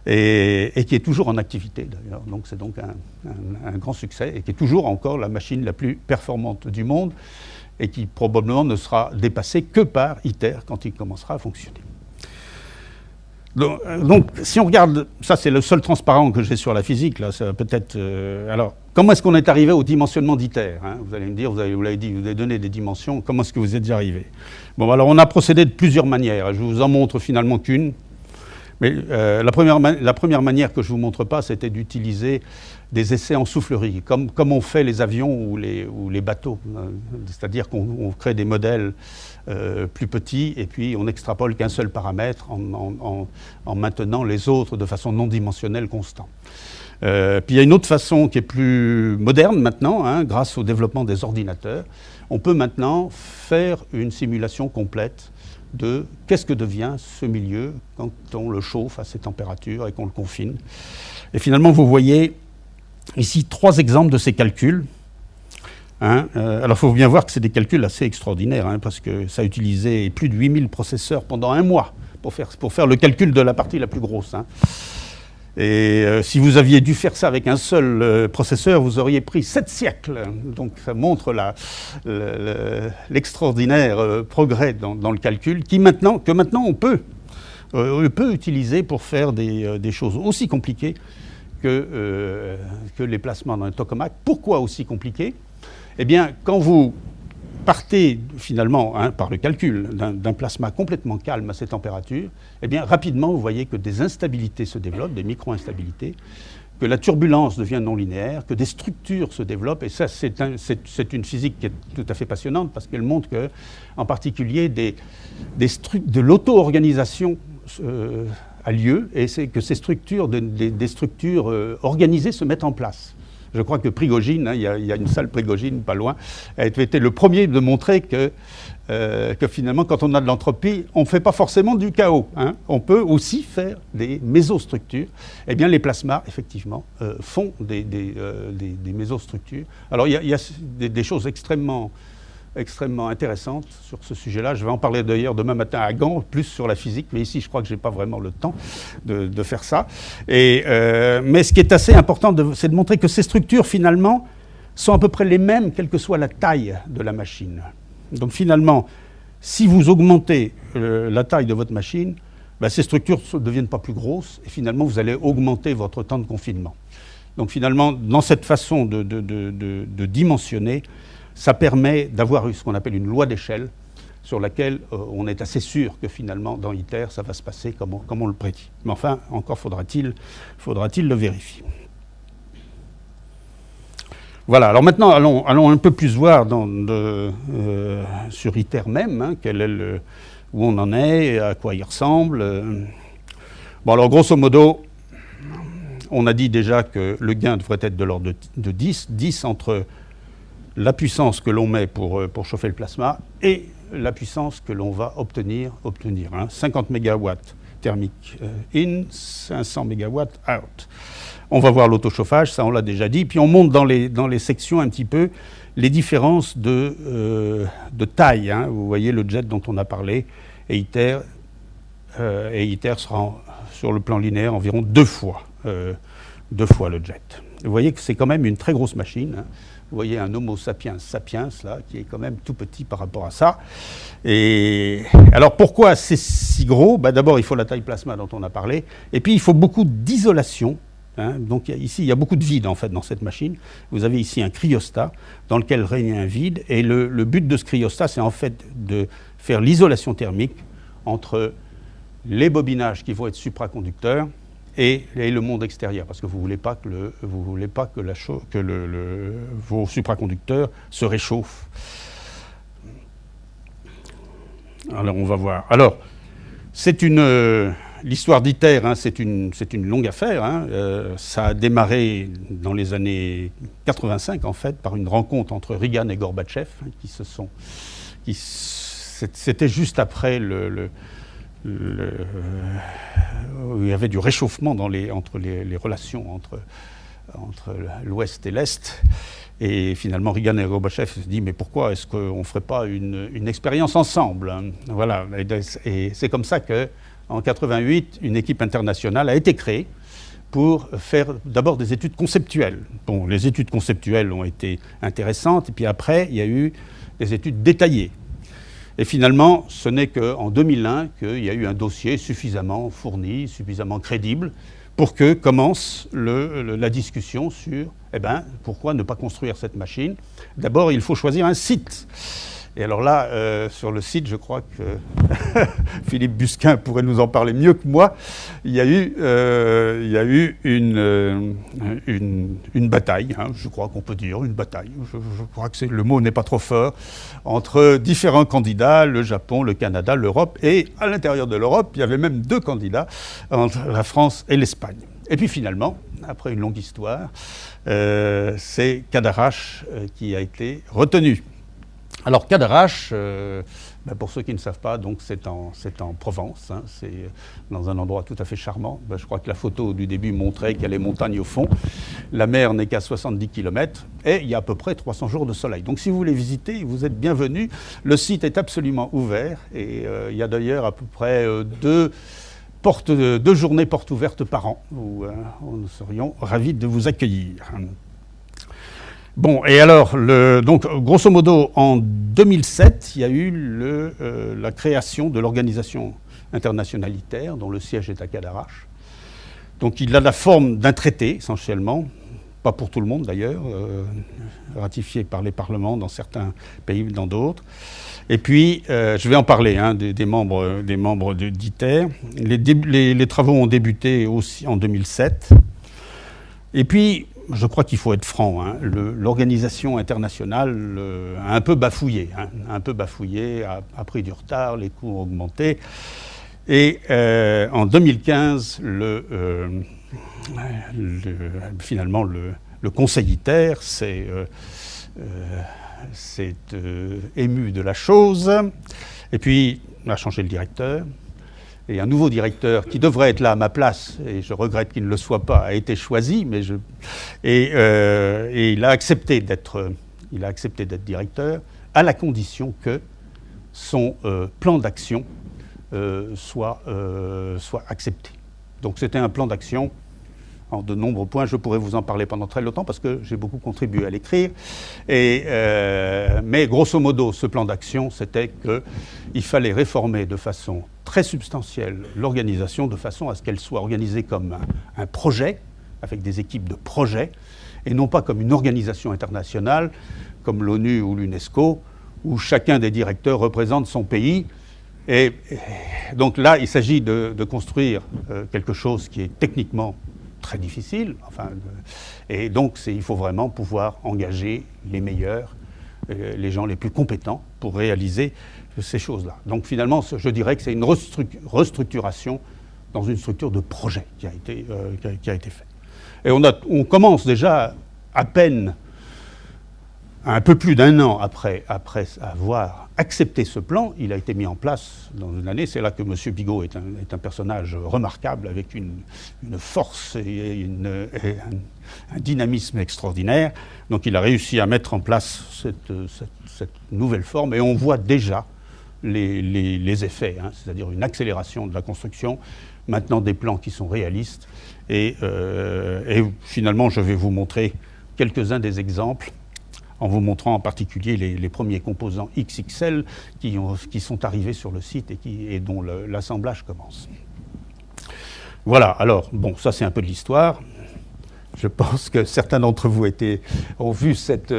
et qui est toujours en activité d'ailleurs. Donc c'est donc un grand succès et qui est toujours encore la machine la plus performante du monde et qui probablement ne sera dépassée que par ITER quand il commencera à fonctionner. Donc si on regarde, ça c'est le seul transparent que j'ai sur la physique, là, ça peut-être... alors, comment est-ce qu'on est arrivé au dimensionnement d'ITER, Vous allez me dire, vous l'avez dit, vous avez donné des dimensions, comment est-ce que vous êtes arrivé? Bon, alors on a procédé de plusieurs manières, je vous en montre finalement qu'une. Mais la première manière que je ne vous montre pas, c'était d'utiliser des essais en soufflerie, comme on fait les avions ou les bateaux. C'est-à-dire qu'on crée des modèles plus petits et puis on n'extrapole qu'un seul paramètre en maintenant les autres de façon non dimensionnelle constante. Puis il y a une autre façon qui est plus moderne maintenant, grâce au développement des ordinateurs. On peut maintenant faire une simulation complète de qu'est-ce que devient ce milieu quand on le chauffe à ces températures et qu'on le confine. Et finalement, vous voyez ici 3 exemples de ces calculs. Alors, il faut bien voir que c'est des calculs assez extraordinaires, parce que ça a utilisé plus de 8000 processeurs pendant un mois pour faire le calcul de la partie la plus grosse. Et si vous aviez dû faire ça avec un seul processeur, vous auriez pris 7 siècles. Donc ça montre l'extraordinaire progrès dans le calcul que maintenant on peut utiliser pour faire des choses aussi compliquées que les placements dans un tokamak. Pourquoi aussi compliquées? Eh bien, quand vous partez finalement par le calcul d'un plasma complètement calme à ces températures, eh bien rapidement vous voyez que des instabilités se développent, des micro-instabilités, que la turbulence devient non linéaire, que des structures se développent, et ça c'est une physique qui est tout à fait passionnante parce qu'elle montre que, en particulier, de l'auto-organisation a lieu, et c'est que ces structures, des structures organisées se mettent en place. Je crois que Prigogine, il y a une salle Prigogine pas loin, a été le premier de montrer que finalement, quand on a de l'entropie, on ne fait pas forcément du chaos. Hein. On peut aussi faire des mésostructures. Eh bien, les plasmas, effectivement, font des mésostructures. Alors, il y a des choses extrêmement intéressante sur ce sujet-là. Je vais en parler d'ailleurs demain matin à Gand, plus sur la physique, mais ici je crois que je n'ai pas vraiment le temps de faire ça. Mais ce qui est assez important, c'est de montrer que ces structures finalement sont à peu près les mêmes, quelle que soit la taille de la machine. Donc finalement, si vous augmentez la taille de votre machine, ces structures ne deviennent pas plus grosses et finalement vous allez augmenter votre temps de confinement. Donc finalement, dans cette façon de dimensionner, ça permet d'avoir ce qu'on appelle une loi d'échelle sur laquelle on est assez sûr que finalement, dans ITER, ça va se passer comme on le prédit. Mais enfin, encore faudra-t-il le vérifier. Voilà, alors maintenant, allons un peu plus voir sur ITER même, hein, où on en est, à quoi il ressemble. Bon, alors grosso modo, on a dit déjà que le gain devrait être de l'ordre de 10 entre la puissance que l'on met pour chauffer le plasma et la puissance que l'on va obtenir 50 MW thermique in, 500 MW out. On va voir l'autochauffage, ça on l'a déjà dit, puis on monte dans les sections un petit peu les différences de taille. Hein. Vous voyez le jet dont on a parlé, et ITER sera sur le plan linéaire environ deux fois le jet. Vous voyez que c'est quand même une très grosse machine. Hein. Vous voyez un Homo sapiens sapiens, là, qui est quand même tout petit par rapport à ça. Et alors, pourquoi c'est si gros ? D'abord, il faut la taille plasma dont on a parlé. Et puis, il faut beaucoup d'isolation. Hein. Donc, ici, il y a beaucoup de vide, en fait, dans cette machine. Vous avez ici un cryostat dans lequel règne un vide. Et le but de ce cryostat, c'est en fait de faire l'isolation thermique entre les bobinages qui vont être supraconducteurs et le monde extérieur, parce que vous ne voulez pas que vos supraconducteurs se réchauffent. Alors, on va voir. Alors, l'histoire d'ITER, hein, c'est une longue affaire. Hein. Ça a démarré dans les années 85, en fait, par une rencontre entre Reagan et Gorbatchev, hein, c'était juste après il y avait du réchauffement entre les relations entre l'Ouest et l'Est. Et finalement, Reagan et Gorbatchev se disent « Mais pourquoi est-ce qu'on ne ferait pas une expérience ensemble ?» Voilà. Et c'est comme ça qu'en 1988, une équipe internationale a été créée pour faire d'abord des études conceptuelles. Bon, les études conceptuelles ont été intéressantes, et puis après, il y a eu des études détaillées. Et finalement, ce n'est qu'en 2001 qu'il y a eu un dossier suffisamment fourni, suffisamment crédible, pour que commence la discussion sur pourquoi ne pas construire cette machine. D'abord, il faut choisir un site. Et alors là, sur le site, je crois que Philippe Busquin pourrait nous en parler mieux que moi. Il y a eu une bataille, hein, je crois qu'on peut dire une bataille. Je crois que le mot n'est pas trop fort, entre différents candidats, le Japon, le Canada, l'Europe. Et à l'intérieur de l'Europe, il y avait même deux candidats, entre la France et l'Espagne. Et puis finalement, après une longue histoire, c'est Cadarache qui a été retenu. Alors Cadarache, pour ceux qui ne savent pas, donc c'est en Provence, hein, c'est dans un endroit tout à fait charmant. Je crois que la photo du début montrait qu'il y a les montagnes au fond. La mer n'est qu'à 70 km et il y a à peu près 300 jours de soleil. Donc si vous voulez visiter, vous êtes bienvenus. Le site est absolument ouvert et il y a d'ailleurs à peu près deux journées portes ouvertes par an où nous serions ravis de vous accueillir. Bon, et alors, donc, grosso modo, en 2007, il y a eu la création de l'Organisation internationale ITER, dont le siège est à Cadarache. Donc, il a la forme d'un traité, essentiellement, pas pour tout le monde d'ailleurs, ratifié par les parlements dans certains pays, dans d'autres. Et puis, je vais en parler, hein, des membres d'ITER. Les travaux ont débuté aussi en 2007. Et puis, je crois qu'il faut être franc, hein, l'organisation internationale a un peu bafouillé, a pris du retard, les coûts ont augmenté. Et en 2015, finalement, le conseil ITER s'est ému de la chose. Et puis, on a changé le directeur. Et un nouveau directeur qui devrait être là à ma place, et je regrette qu'il ne le soit pas, a été choisi, et il a accepté d'être directeur, à la condition que son plan d'action soit accepté. Donc c'était un plan d'action en de nombreux points. Je pourrais vous en parler pendant très longtemps parce que j'ai beaucoup contribué à l'écrire. Mais grosso modo, ce plan d'action, c'était qu'il fallait réformer de façon très substantielle l'organisation, de façon à ce qu'elle soit organisée comme un projet, avec des équipes de projet, et non pas comme une organisation internationale, comme l'ONU ou l'UNESCO, où chacun des directeurs représente son pays. Et donc là, il s'agit de construire quelque chose qui est techniquement très difficile. Et donc, il faut vraiment pouvoir engager les meilleurs, les gens les plus compétents pour réaliser ces choses-là. Donc finalement, je dirais que c'est une restructuration dans une structure de projet qui a été faite. Et on commence déjà à peine, un peu plus d'un an après avoir accepté ce plan, il a été mis en place dans une année. C'est là que M. Bigot est un personnage remarquable, avec une force et un dynamisme extraordinaire. Donc il a réussi à mettre en place cette nouvelle forme, et on voit déjà les effets, c'est-à-dire une accélération de la construction, maintenant des plans qui sont réalistes. Et finalement, je vais vous montrer quelques-uns des exemples, en vous montrant en particulier les premiers composants XXL qui sont arrivés sur le site et dont l'assemblage commence. Voilà, alors, bon, ça c'est un peu de l'histoire. Je pense que certains d'entre vous ont vu cette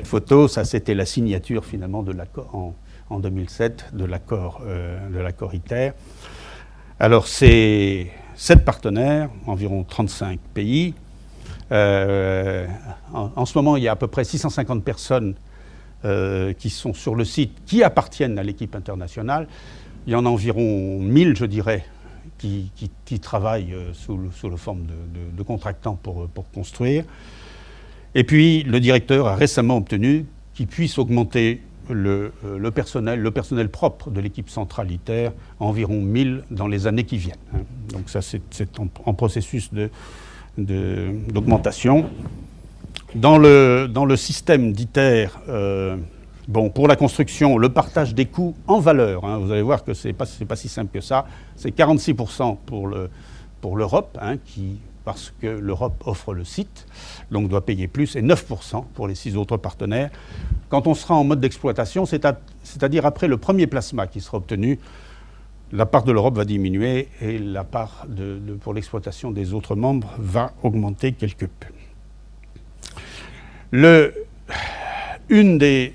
photo. Ça, c'était la signature finalement de l'accord en 2007 de l'accord ITER. Alors, c'est 7 partenaires, environ 35 pays. En ce moment, il y a à peu près 650 personnes qui sont sur le site, qui appartiennent à l'équipe internationale. Il y en a environ 1000, je dirais, qui travaillent sous la forme de contractants pour construire. Et puis, le directeur a récemment obtenu qu'il puisse augmenter le personnel propre de l'équipe centrale ITER à environ 1000 dans les années qui viennent. Donc ça, c'est en processus d'augmentation. Dans le système d'ITER, pour la construction, le partage des coûts en valeur, vous allez voir que c'est pas si simple que ça. C'est 46% pour l'Europe, parce que l'Europe offre le site, donc doit payer plus, et 9% pour les 6 autres partenaires. Quand on sera en mode d'exploitation, c'est-à-dire après le premier plasma qui sera obtenu, la part de l'Europe va diminuer et la part pour l'exploitation des autres membres va augmenter quelque peu. Une des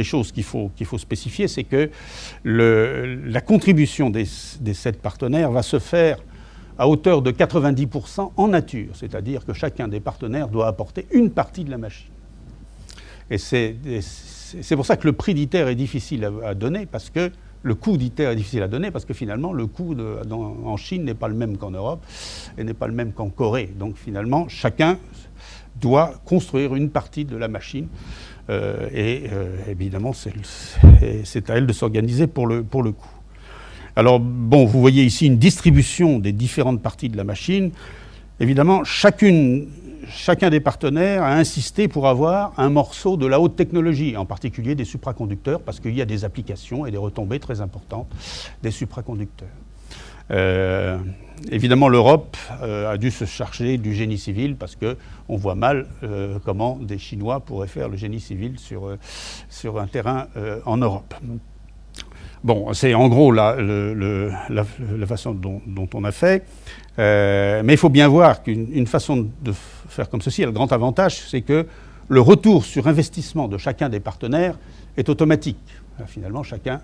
choses qu'il faut spécifier, c'est que la contribution des 7 partenaires va se faire à hauteur de 90% en nature, c'est-à-dire que chacun des partenaires doit apporter une partie de la machine. Et c'est pour ça que le prix d'ITER est difficile à donner, parce que le coût d'ITER est difficile à donner, parce que finalement, le coût en Chine n'est pas le même qu'en Europe et n'est pas le même qu'en Corée. Donc finalement, chacun doit construire une partie de la machine évidemment, c'est à elle de s'organiser pour le coût. Alors, vous voyez ici une distribution des différentes parties de la machine. Évidemment, chacun des partenaires a insisté pour avoir un morceau de la haute technologie, en particulier des supraconducteurs, parce qu'il y a des applications et des retombées très importantes des supraconducteurs. Évidemment, l'Europe a dû se charger du génie civil, parce qu'on voit mal comment des Chinois pourraient faire le génie civil sur un terrain en Europe. Bon, c'est en gros la façon dont on a fait. Mais il faut bien voir qu'une façon de faire comme ceci a le grand avantage, c'est que le retour sur investissement de chacun des partenaires est automatique. Finalement, chacun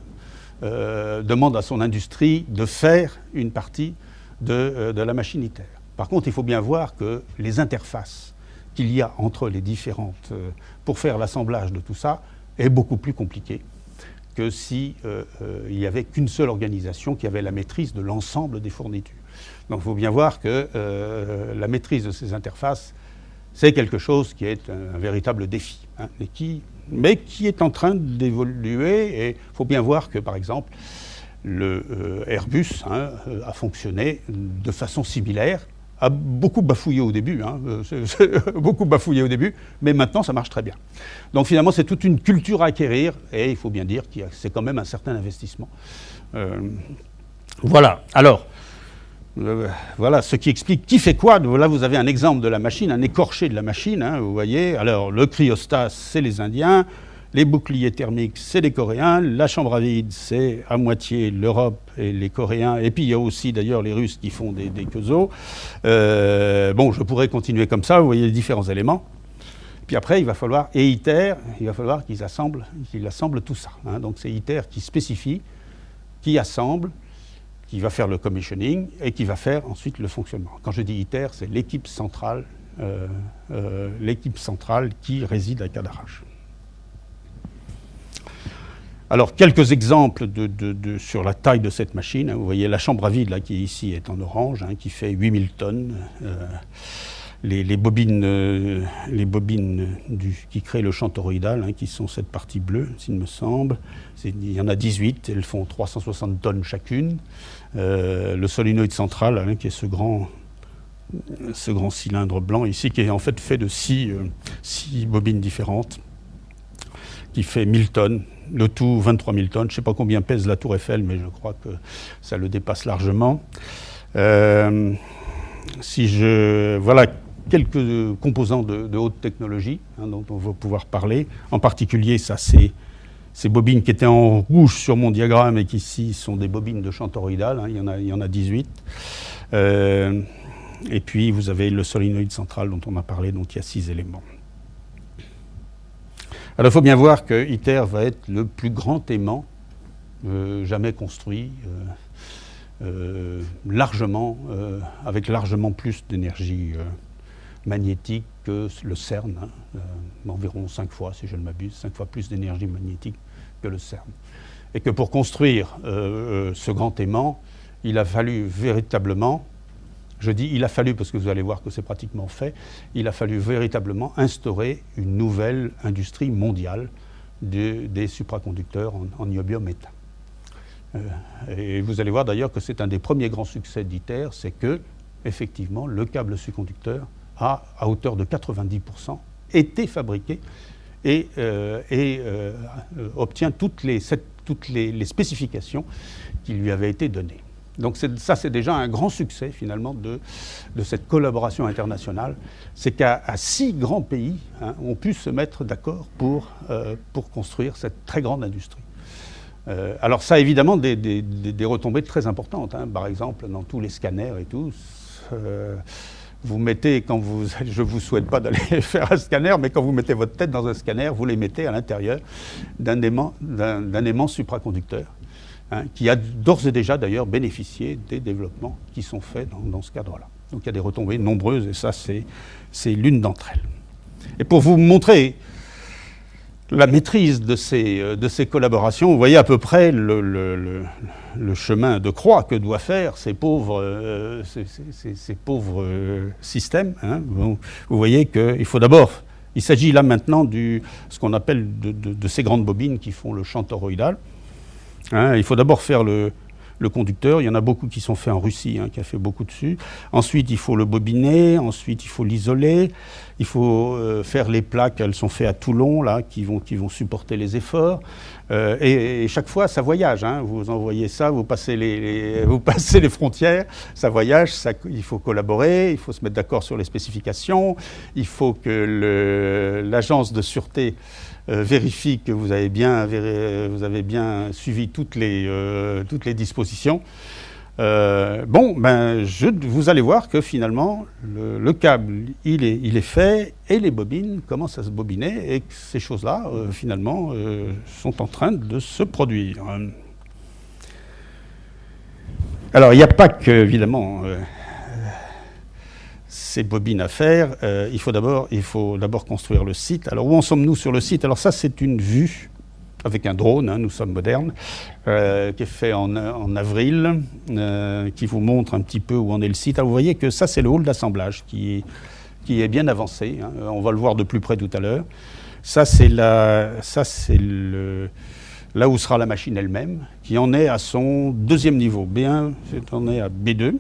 demande à son industrie de faire une partie de la machine ITER. Par contre, il faut bien voir que les interfaces qu'il y a entre les différentes pour faire l'assemblage de tout ça est beaucoup plus compliqué que si il n'y avait qu'une seule organisation qui avait la maîtrise de l'ensemble des fournitures. Donc il faut bien voir que la maîtrise de ces interfaces, c'est quelque chose qui est un véritable défi, hein, mais qui est en train d'évoluer. Et il faut bien voir que, par exemple, le Airbus a fonctionné de façon similaire, a beaucoup bafouillé au début, beaucoup bafouillé au début, mais maintenant ça marche très bien. Donc finalement c'est toute une culture à acquérir, et il faut bien dire que c'est quand même un certain investissement. Voilà, alors, voilà ce qui explique qui fait quoi. Là vous avez un exemple de la machine, un écorché de la machine, hein, vous voyez. Alors le cryostat c'est les Indiens, les boucliers thermiques, c'est les Coréens. La chambre à vide, c'est à moitié l'Europe et les Coréens. Et puis, il y a aussi, d'ailleurs, les Russes qui font des Queuzos. Bon, je pourrais continuer comme ça. Vous voyez les différents éléments. Puis après, il va falloir qu'ils assemblent tout ça. Hein. Donc, c'est ITER qui spécifie, qui assemble, qui va faire le commissioning et qui va faire ensuite le fonctionnement. Quand je dis ITER, c'est l'équipe centrale qui réside à Cadarache. Alors, quelques exemples sur la taille de cette machine. Hein. Vous voyez la chambre à vide, là, qui ici est en orange, hein, qui fait 8000 tonnes. Les bobines qui créent le champ toroïdal, hein, qui sont cette partie bleue, s'il me semble. Il y en a 18, elles font 360 tonnes chacune. Le solénoïde central, hein, qui est ce grand cylindre blanc ici, qui est en fait de 6 bobines différentes, qui fait 1000 tonnes. Le tout, 23 000 tonnes. Je ne sais pas combien pèse la tour Eiffel, mais je crois que ça le dépasse largement. Voilà quelques composants de haute technologie, hein, dont on va pouvoir parler. En particulier, ça, c'est ces bobines qui étaient en rouge sur mon diagramme et qui ici sont des bobines de champ toroïdal. Hein, il y en a 18. Et puis, vous avez le solénoïde central dont on a parlé, donc il y a 6 éléments. Alors il faut bien voir que ITER va être le plus grand aimant jamais construit, avec largement plus d'énergie magnétique que le CERN, hein, environ 5 fois, si je ne m'abuse, 5 fois plus d'énergie magnétique que le CERN. Et que pour construire ce grand aimant, il a fallu véritablement, je dis il a fallu parce que vous allez voir que c'est pratiquement fait, il a fallu véritablement instaurer une nouvelle industrie mondiale des supraconducteurs en niobium éteint. Et vous allez voir d'ailleurs que c'est un des premiers grands succès d'ITER, c'est que, effectivement, le câble supraconducteur a, à hauteur de 90%, été fabriqué et obtient toutes les spécifications qui lui avaient été données. Donc ça, c'est déjà un grand succès, finalement, de cette collaboration internationale. C'est qu'à 6 grands pays, hein, ont pu se mettre d'accord pour construire cette très grande industrie. Alors ça a évidemment des retombées très importantes. Hein. Par exemple, dans tous les scanners et tout, vous mettez, je ne vous souhaite pas d'aller faire un scanner, mais quand vous mettez votre tête dans un scanner, vous les mettez à l'intérieur d'un aimant supraconducteur. Hein, qui a d'ores et déjà d'ailleurs bénéficié des développements qui sont faits dans ce cadre-là. Donc il y a des retombées nombreuses et ça c'est l'une d'entre elles. Et pour vous montrer la maîtrise de ces collaborations, vous voyez à peu près le chemin de croix que doivent faire ces pauvres systèmes. Hein. Vous voyez qu'il faut d'abord, il s'agit là maintenant de ce qu'on appelle de ces grandes bobines qui font le champ toroïdal. Hein, il faut d'abord faire le conducteur. Il y en a beaucoup qui sont faits en Russie, hein, qui a fait beaucoup dessus. Ensuite, il faut le bobiner. Ensuite, il faut l'isoler. Il faut faire les plaques. Elles sont faites à Toulon, là, qui vont supporter les efforts. Et chaque fois, ça voyage. Hein. Vous envoyez ça, vous passez les frontières. Ça voyage. Il faut collaborer. Il faut se mettre d'accord sur les spécifications. Il faut que l'agence de sûreté vérifie que vous avez bien suivi toutes les dispositions. Vous allez voir que finalement, le câble, il est fait et les bobines commencent à se bobiner et que ces choses-là, finalement, sont en train de se produire. Alors, il n'y a pas que, évidemment, ces bobines à faire, il faut d'abord construire le site. Alors où en sommes-nous sur le site? Alors ça, c'est une vue avec un drone, hein, nous sommes modernes, qui est fait en avril, qui vous montre un petit peu où en est le site. Alors, vous voyez que ça, c'est le hall d'assemblage qui est bien avancé, hein. On va le voir de plus près tout à l'heure. Ça, c'est là où sera la machine elle-même, qui en est à son deuxième niveau. B1, on est à B2.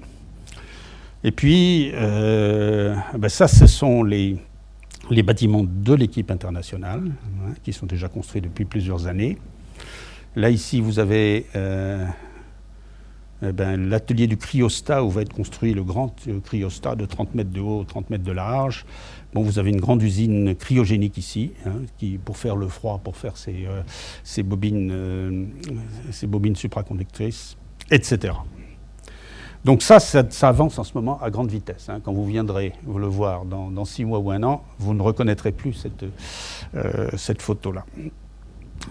Et puis, ça, ce sont les bâtiments de l'équipe internationale, hein, qui sont déjà construits depuis plusieurs années. Là, ici, vous avez l'atelier du cryostat où va être construit le grand cryostat de 30 mètres de haut, 30 mètres de large. Bon, vous avez une grande usine cryogénique ici, hein, pour faire le froid, pour faire ces bobines supraconductrices, etc. Donc ça avance en ce moment à grande vitesse, hein. Quand vous viendrez vous le voir dans 6 mois ou 1 an, vous ne reconnaîtrez plus cette photo-là.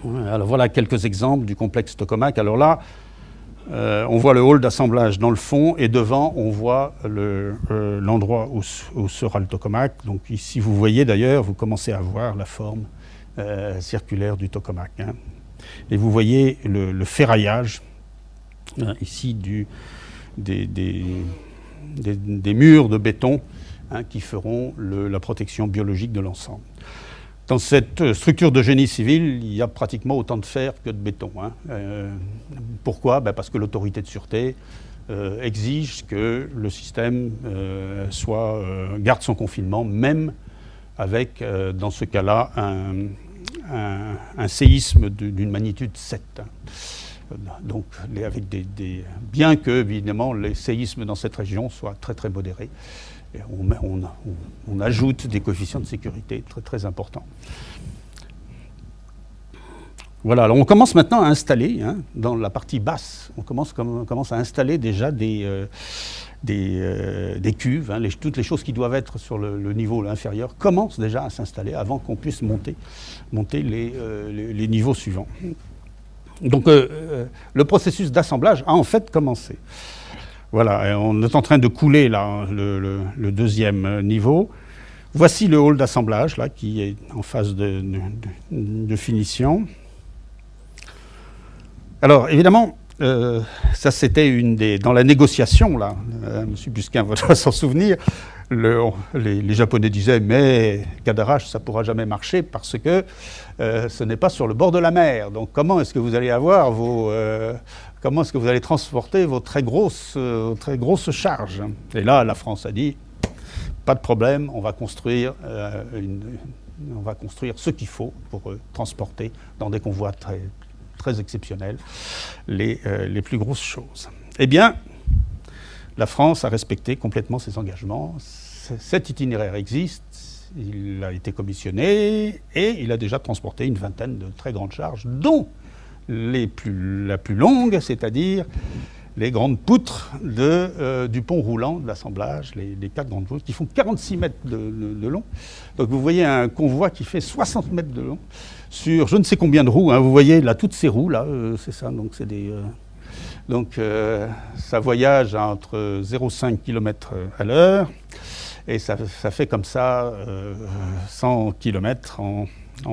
Alors voilà quelques exemples du complexe tokamak. Alors là, on voit le hall d'assemblage dans le fond et devant, on voit l'endroit où sera le tokamak. Donc ici, vous voyez d'ailleurs, vous commencez à voir la forme circulaire du tokamak, hein. Et vous voyez le ferraillage, hein, ici des murs de béton, hein, qui feront la protection biologique de l'ensemble. Dans cette structure de génie civil, il y a pratiquement autant de fer que de béton, hein. Pourquoi ? Parce que l'autorité de sûreté exige que le système garde son confinement, même avec, dans ce cas-là, un séisme d'une magnitude 7. Hein. Donc, bien que, évidemment, les séismes dans cette région soient très, très modérés, on ajoute des coefficients de sécurité très, très importants. Voilà, alors on commence maintenant à installer, hein, dans la partie basse, on commence à installer déjà des cuves, hein, toutes les choses qui doivent être sur le niveau inférieur commencent déjà à s'installer avant qu'on puisse monter les niveaux suivants. Donc le processus d'assemblage a en fait commencé. Voilà, on est en train de couler là le deuxième niveau. Voici le hall d'assemblage là qui est en phase de finition. Alors évidemment, ça c'était dans la négociation là. M. Busquin va s'en souvenir. Les Japonais disaient mais Cadarache ça pourra jamais marcher parce que ce n'est pas sur le bord de la mer. Donc comment est-ce que vous allez avoir comment est-ce que vous allez transporter vos très grosses charges? Et là, la France a dit, pas de problème, on va construire ce qu'il faut pour transporter dans des convois très, très exceptionnels les plus grosses choses. Eh bien, la France a respecté complètement ses engagements. Cet itinéraire existe, il a été commissionné et il a déjà transporté une vingtaine de très grandes charges, dont la plus longue, c'est-à-dire les grandes poutres du pont roulant de l'assemblage, les 4 grandes poutres qui font 46 mètres de long. Donc vous voyez un convoi qui fait 60 mètres de long sur je ne sais combien de roues, hein. Vous voyez là toutes ces roues là, c'est ça, donc c'est des... ça voyage entre 0,5 km à l'heure et ça fait comme ça 100 km en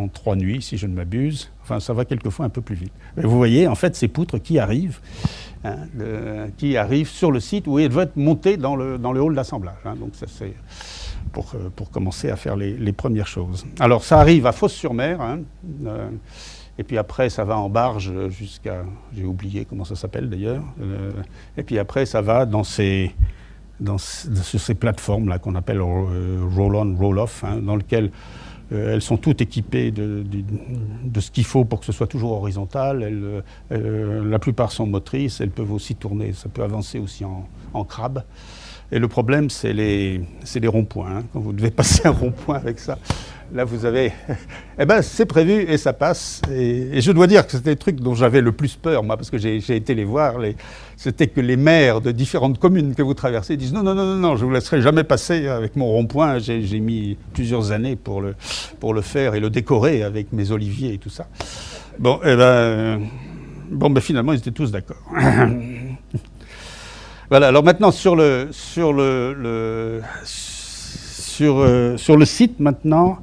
3 nuits, si je ne m'abuse. Enfin, ça va quelquefois un peu plus vite. Mais vous voyez, en fait, ces poutres qui arrivent sur le site où elles vont être montées dans le hall d'assemblage, hein. Donc ça, c'est pour commencer à faire les premières choses. Alors, ça arrive à Fos-sur-Mer, hein, et puis après, ça va en barge jusqu'à... J'ai oublié comment ça s'appelle, d'ailleurs. Et puis après, ça va sur ces plateformes-là qu'on appelle roll-on, roll-off, hein, dans lesquelles elles sont toutes équipées de ce qu'il faut pour que ce soit toujours horizontal. La plupart sont motrices, elles peuvent aussi tourner, ça peut avancer aussi en crabe. Et le problème, c'est les ronds-points, hein. Quand vous devez passer un rond-point avec ça, là vous avez... Eh bien, c'est prévu et ça passe. Et je dois dire que c'était le truc dont j'avais le plus peur, moi, parce que j'ai été les voir. C'était que les maires de différentes communes que vous traversez disent non, je ne vous laisserai jamais passer avec mon rond-point. J'ai mis plusieurs années pour le faire et le décorer avec mes oliviers et tout ça. Bon, finalement, ils étaient tous d'accord. Voilà, alors maintenant sur le site maintenant,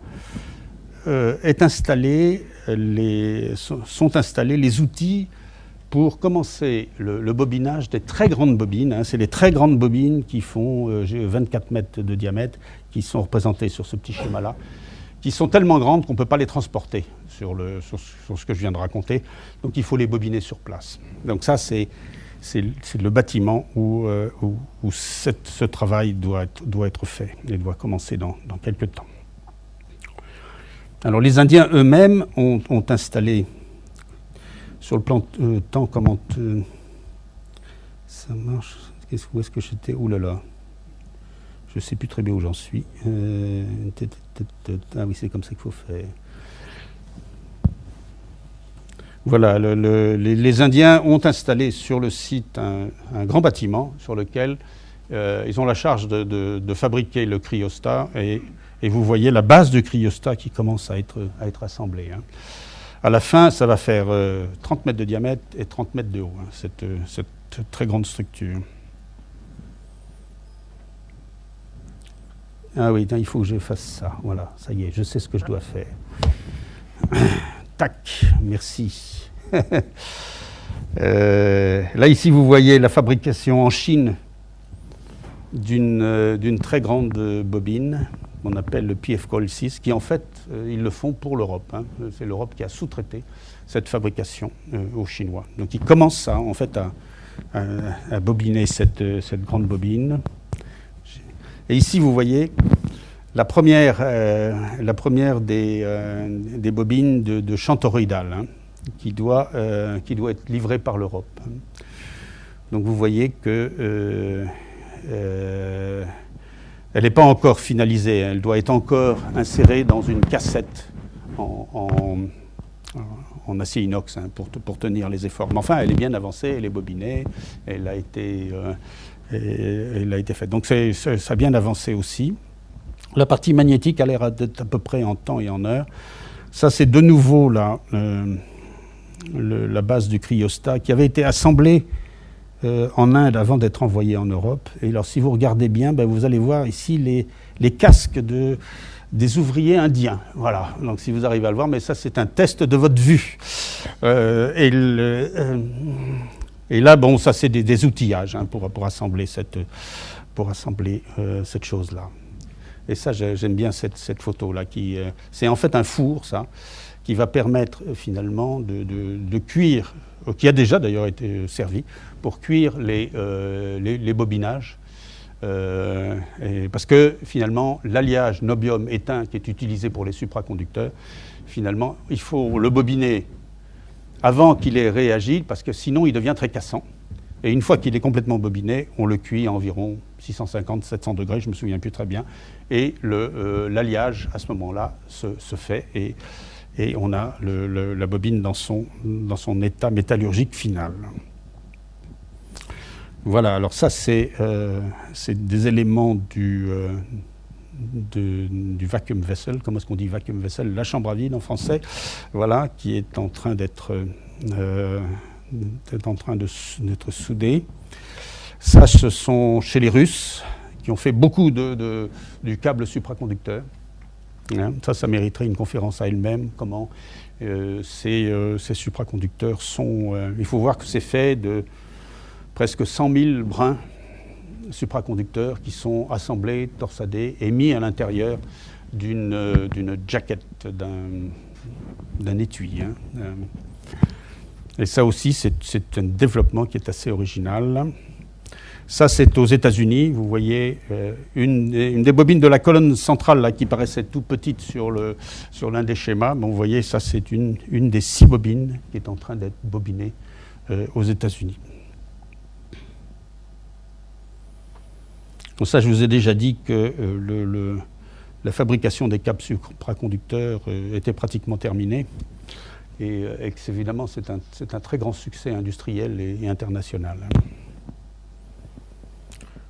sont installés les outils pour commencer le bobinage des très grandes bobines. Hein. C'est les très grandes bobines qui font 24 mètres de diamètre, qui sont représentées sur ce petit schéma-là, qui sont tellement grandes qu'on ne peut pas les transporter sur ce que je viens de raconter. Donc il faut les bobiner sur place. Donc ça, c'est le bâtiment où ce travail doit être fait et doit commencer dans quelques temps. Alors les Indiens eux-mêmes ont installé, sur le plan temps, comment ça marche, où est-ce que j'étais? Ouh là là, je ne sais plus très bien où j'en suis. Ah oui, c'est comme ça qu'il faut faire. Voilà, les Indiens ont installé sur le site un grand bâtiment sur lequel ils ont la charge de fabriquer le cryostat et vous voyez la base du cryostat qui commence à être assemblée. Hein. À la fin, ça va faire 30 mètres de diamètre et 30 mètres de haut, hein, cette très grande structure. Ah oui, il faut que je fasse ça. Voilà, ça y est, je sais ce que je dois faire. Tac, merci. Là, ici, vous voyez la fabrication en Chine d'une très grande bobine qu'on appelle le PF Coil 6, qui en fait, ils le font pour l'Europe. Hein. C'est l'Europe qui a sous-traité cette fabrication aux Chinois. Donc ils commencent en fait à bobiner cette grande bobine. Et ici, vous voyez la première des bobines de champ toroïdal, hein, qui doit être livrée par l'Europe. Donc vous voyez que elle n'est pas encore finalisée, elle doit être encore insérée dans une cassette en acier inox, hein, pour tenir les efforts. Mais enfin, elle est bien avancée, elle est bobinée, elle a été faite. Donc ça a bien avancé aussi. La partie magnétique a l'air d'être à peu près en temps et en heure. Ça, c'est de nouveau là, la base du cryostat qui avait été assemblée en Inde avant d'être envoyé en Europe. Et alors, si vous regardez bien, vous allez voir ici les casques des ouvriers indiens. Voilà, donc si vous arrivez à le voir, mais ça, c'est un test de votre vue. Et là, bon, ça, c'est des outillages, hein, pour assembler cette chose-là. Et ça, j'aime bien cette photo-là. C'est en fait un four, ça, qui va permettre finalement de cuire, qui a déjà d'ailleurs été servi, pour cuire les bobinages. Parce que finalement, l'alliage nobium-étain qui est utilisé pour les supraconducteurs, finalement, il faut le bobiner avant qu'il ait réagi, parce que sinon il devient très cassant. Et une fois qu'il est complètement bobiné, on le cuit à environ 650-700 degrés, je ne me souviens plus très bien. Et l'alliage, à ce moment-là, se fait et on a la bobine dans son état métallurgique final. Voilà, alors ça, c'est des éléments du vacuum vessel. Comment est-ce qu'on dit vacuum vessel? La chambre à vide en français, voilà, qui est en train d'être soudé. Ça, ce sont chez les Russes, qui ont fait beaucoup du câble supraconducteur. Hein, ça mériterait une conférence à elle-même, comment ces supraconducteurs sont... il faut voir que c'est fait de presque 100 000 brins supraconducteurs qui sont assemblés, torsadés et mis à l'intérieur d'une jaquette, d'un étui. Hein. Et ça aussi, c'est un développement qui est assez original. Ça, c'est aux États-Unis. Vous voyez une des bobines de la colonne centrale là, qui paraissait tout petite sur l'un des schémas. Bon, vous voyez, ça, c'est une des 6 bobines qui est en train d'être bobinée aux États-Unis. Donc ça, je vous ai déjà dit que la fabrication des câbles supraconducteurs était pratiquement terminée. Et évidemment, c'est un très grand succès industriel et international.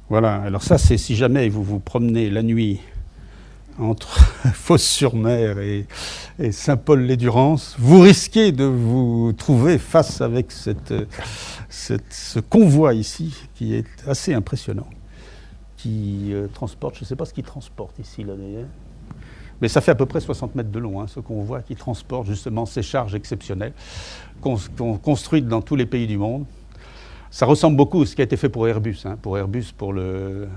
Voilà, alors ça, c'est si jamais vous vous promenez la nuit entre Fos-sur-Mer et Saint-Paul-les-Durance, vous risquez de vous trouver face avec ce convoi ici, qui est assez impressionnant, qui transporte, je ne sais pas ce qu'il transporte ici, là d'ailleurs. Mais ça fait à peu près 60 mètres de long, hein, ce qu'on voit qui transporte justement ces charges exceptionnelles, construites dans tous les pays du monde. Ça ressemble beaucoup à ce qui a été fait pour Airbus. Hein. Pour Airbus, pour le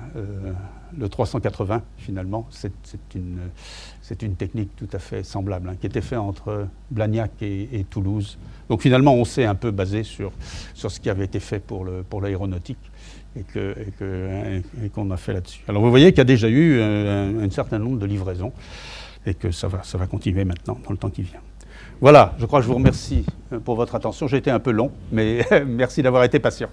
380, finalement, c'est une technique tout à fait semblable, hein, qui était faite entre Blagnac et Toulouse. Donc finalement, on s'est un peu basé sur ce qui avait été fait pour l'aéronautique et qu'on a fait là-dessus. Alors vous voyez qu'il y a déjà eu un certain nombre de livraisons et que ça va continuer maintenant, dans le temps qui vient. Voilà, je crois que je vous remercie pour votre attention. J'ai été un peu long, mais merci d'avoir été patient.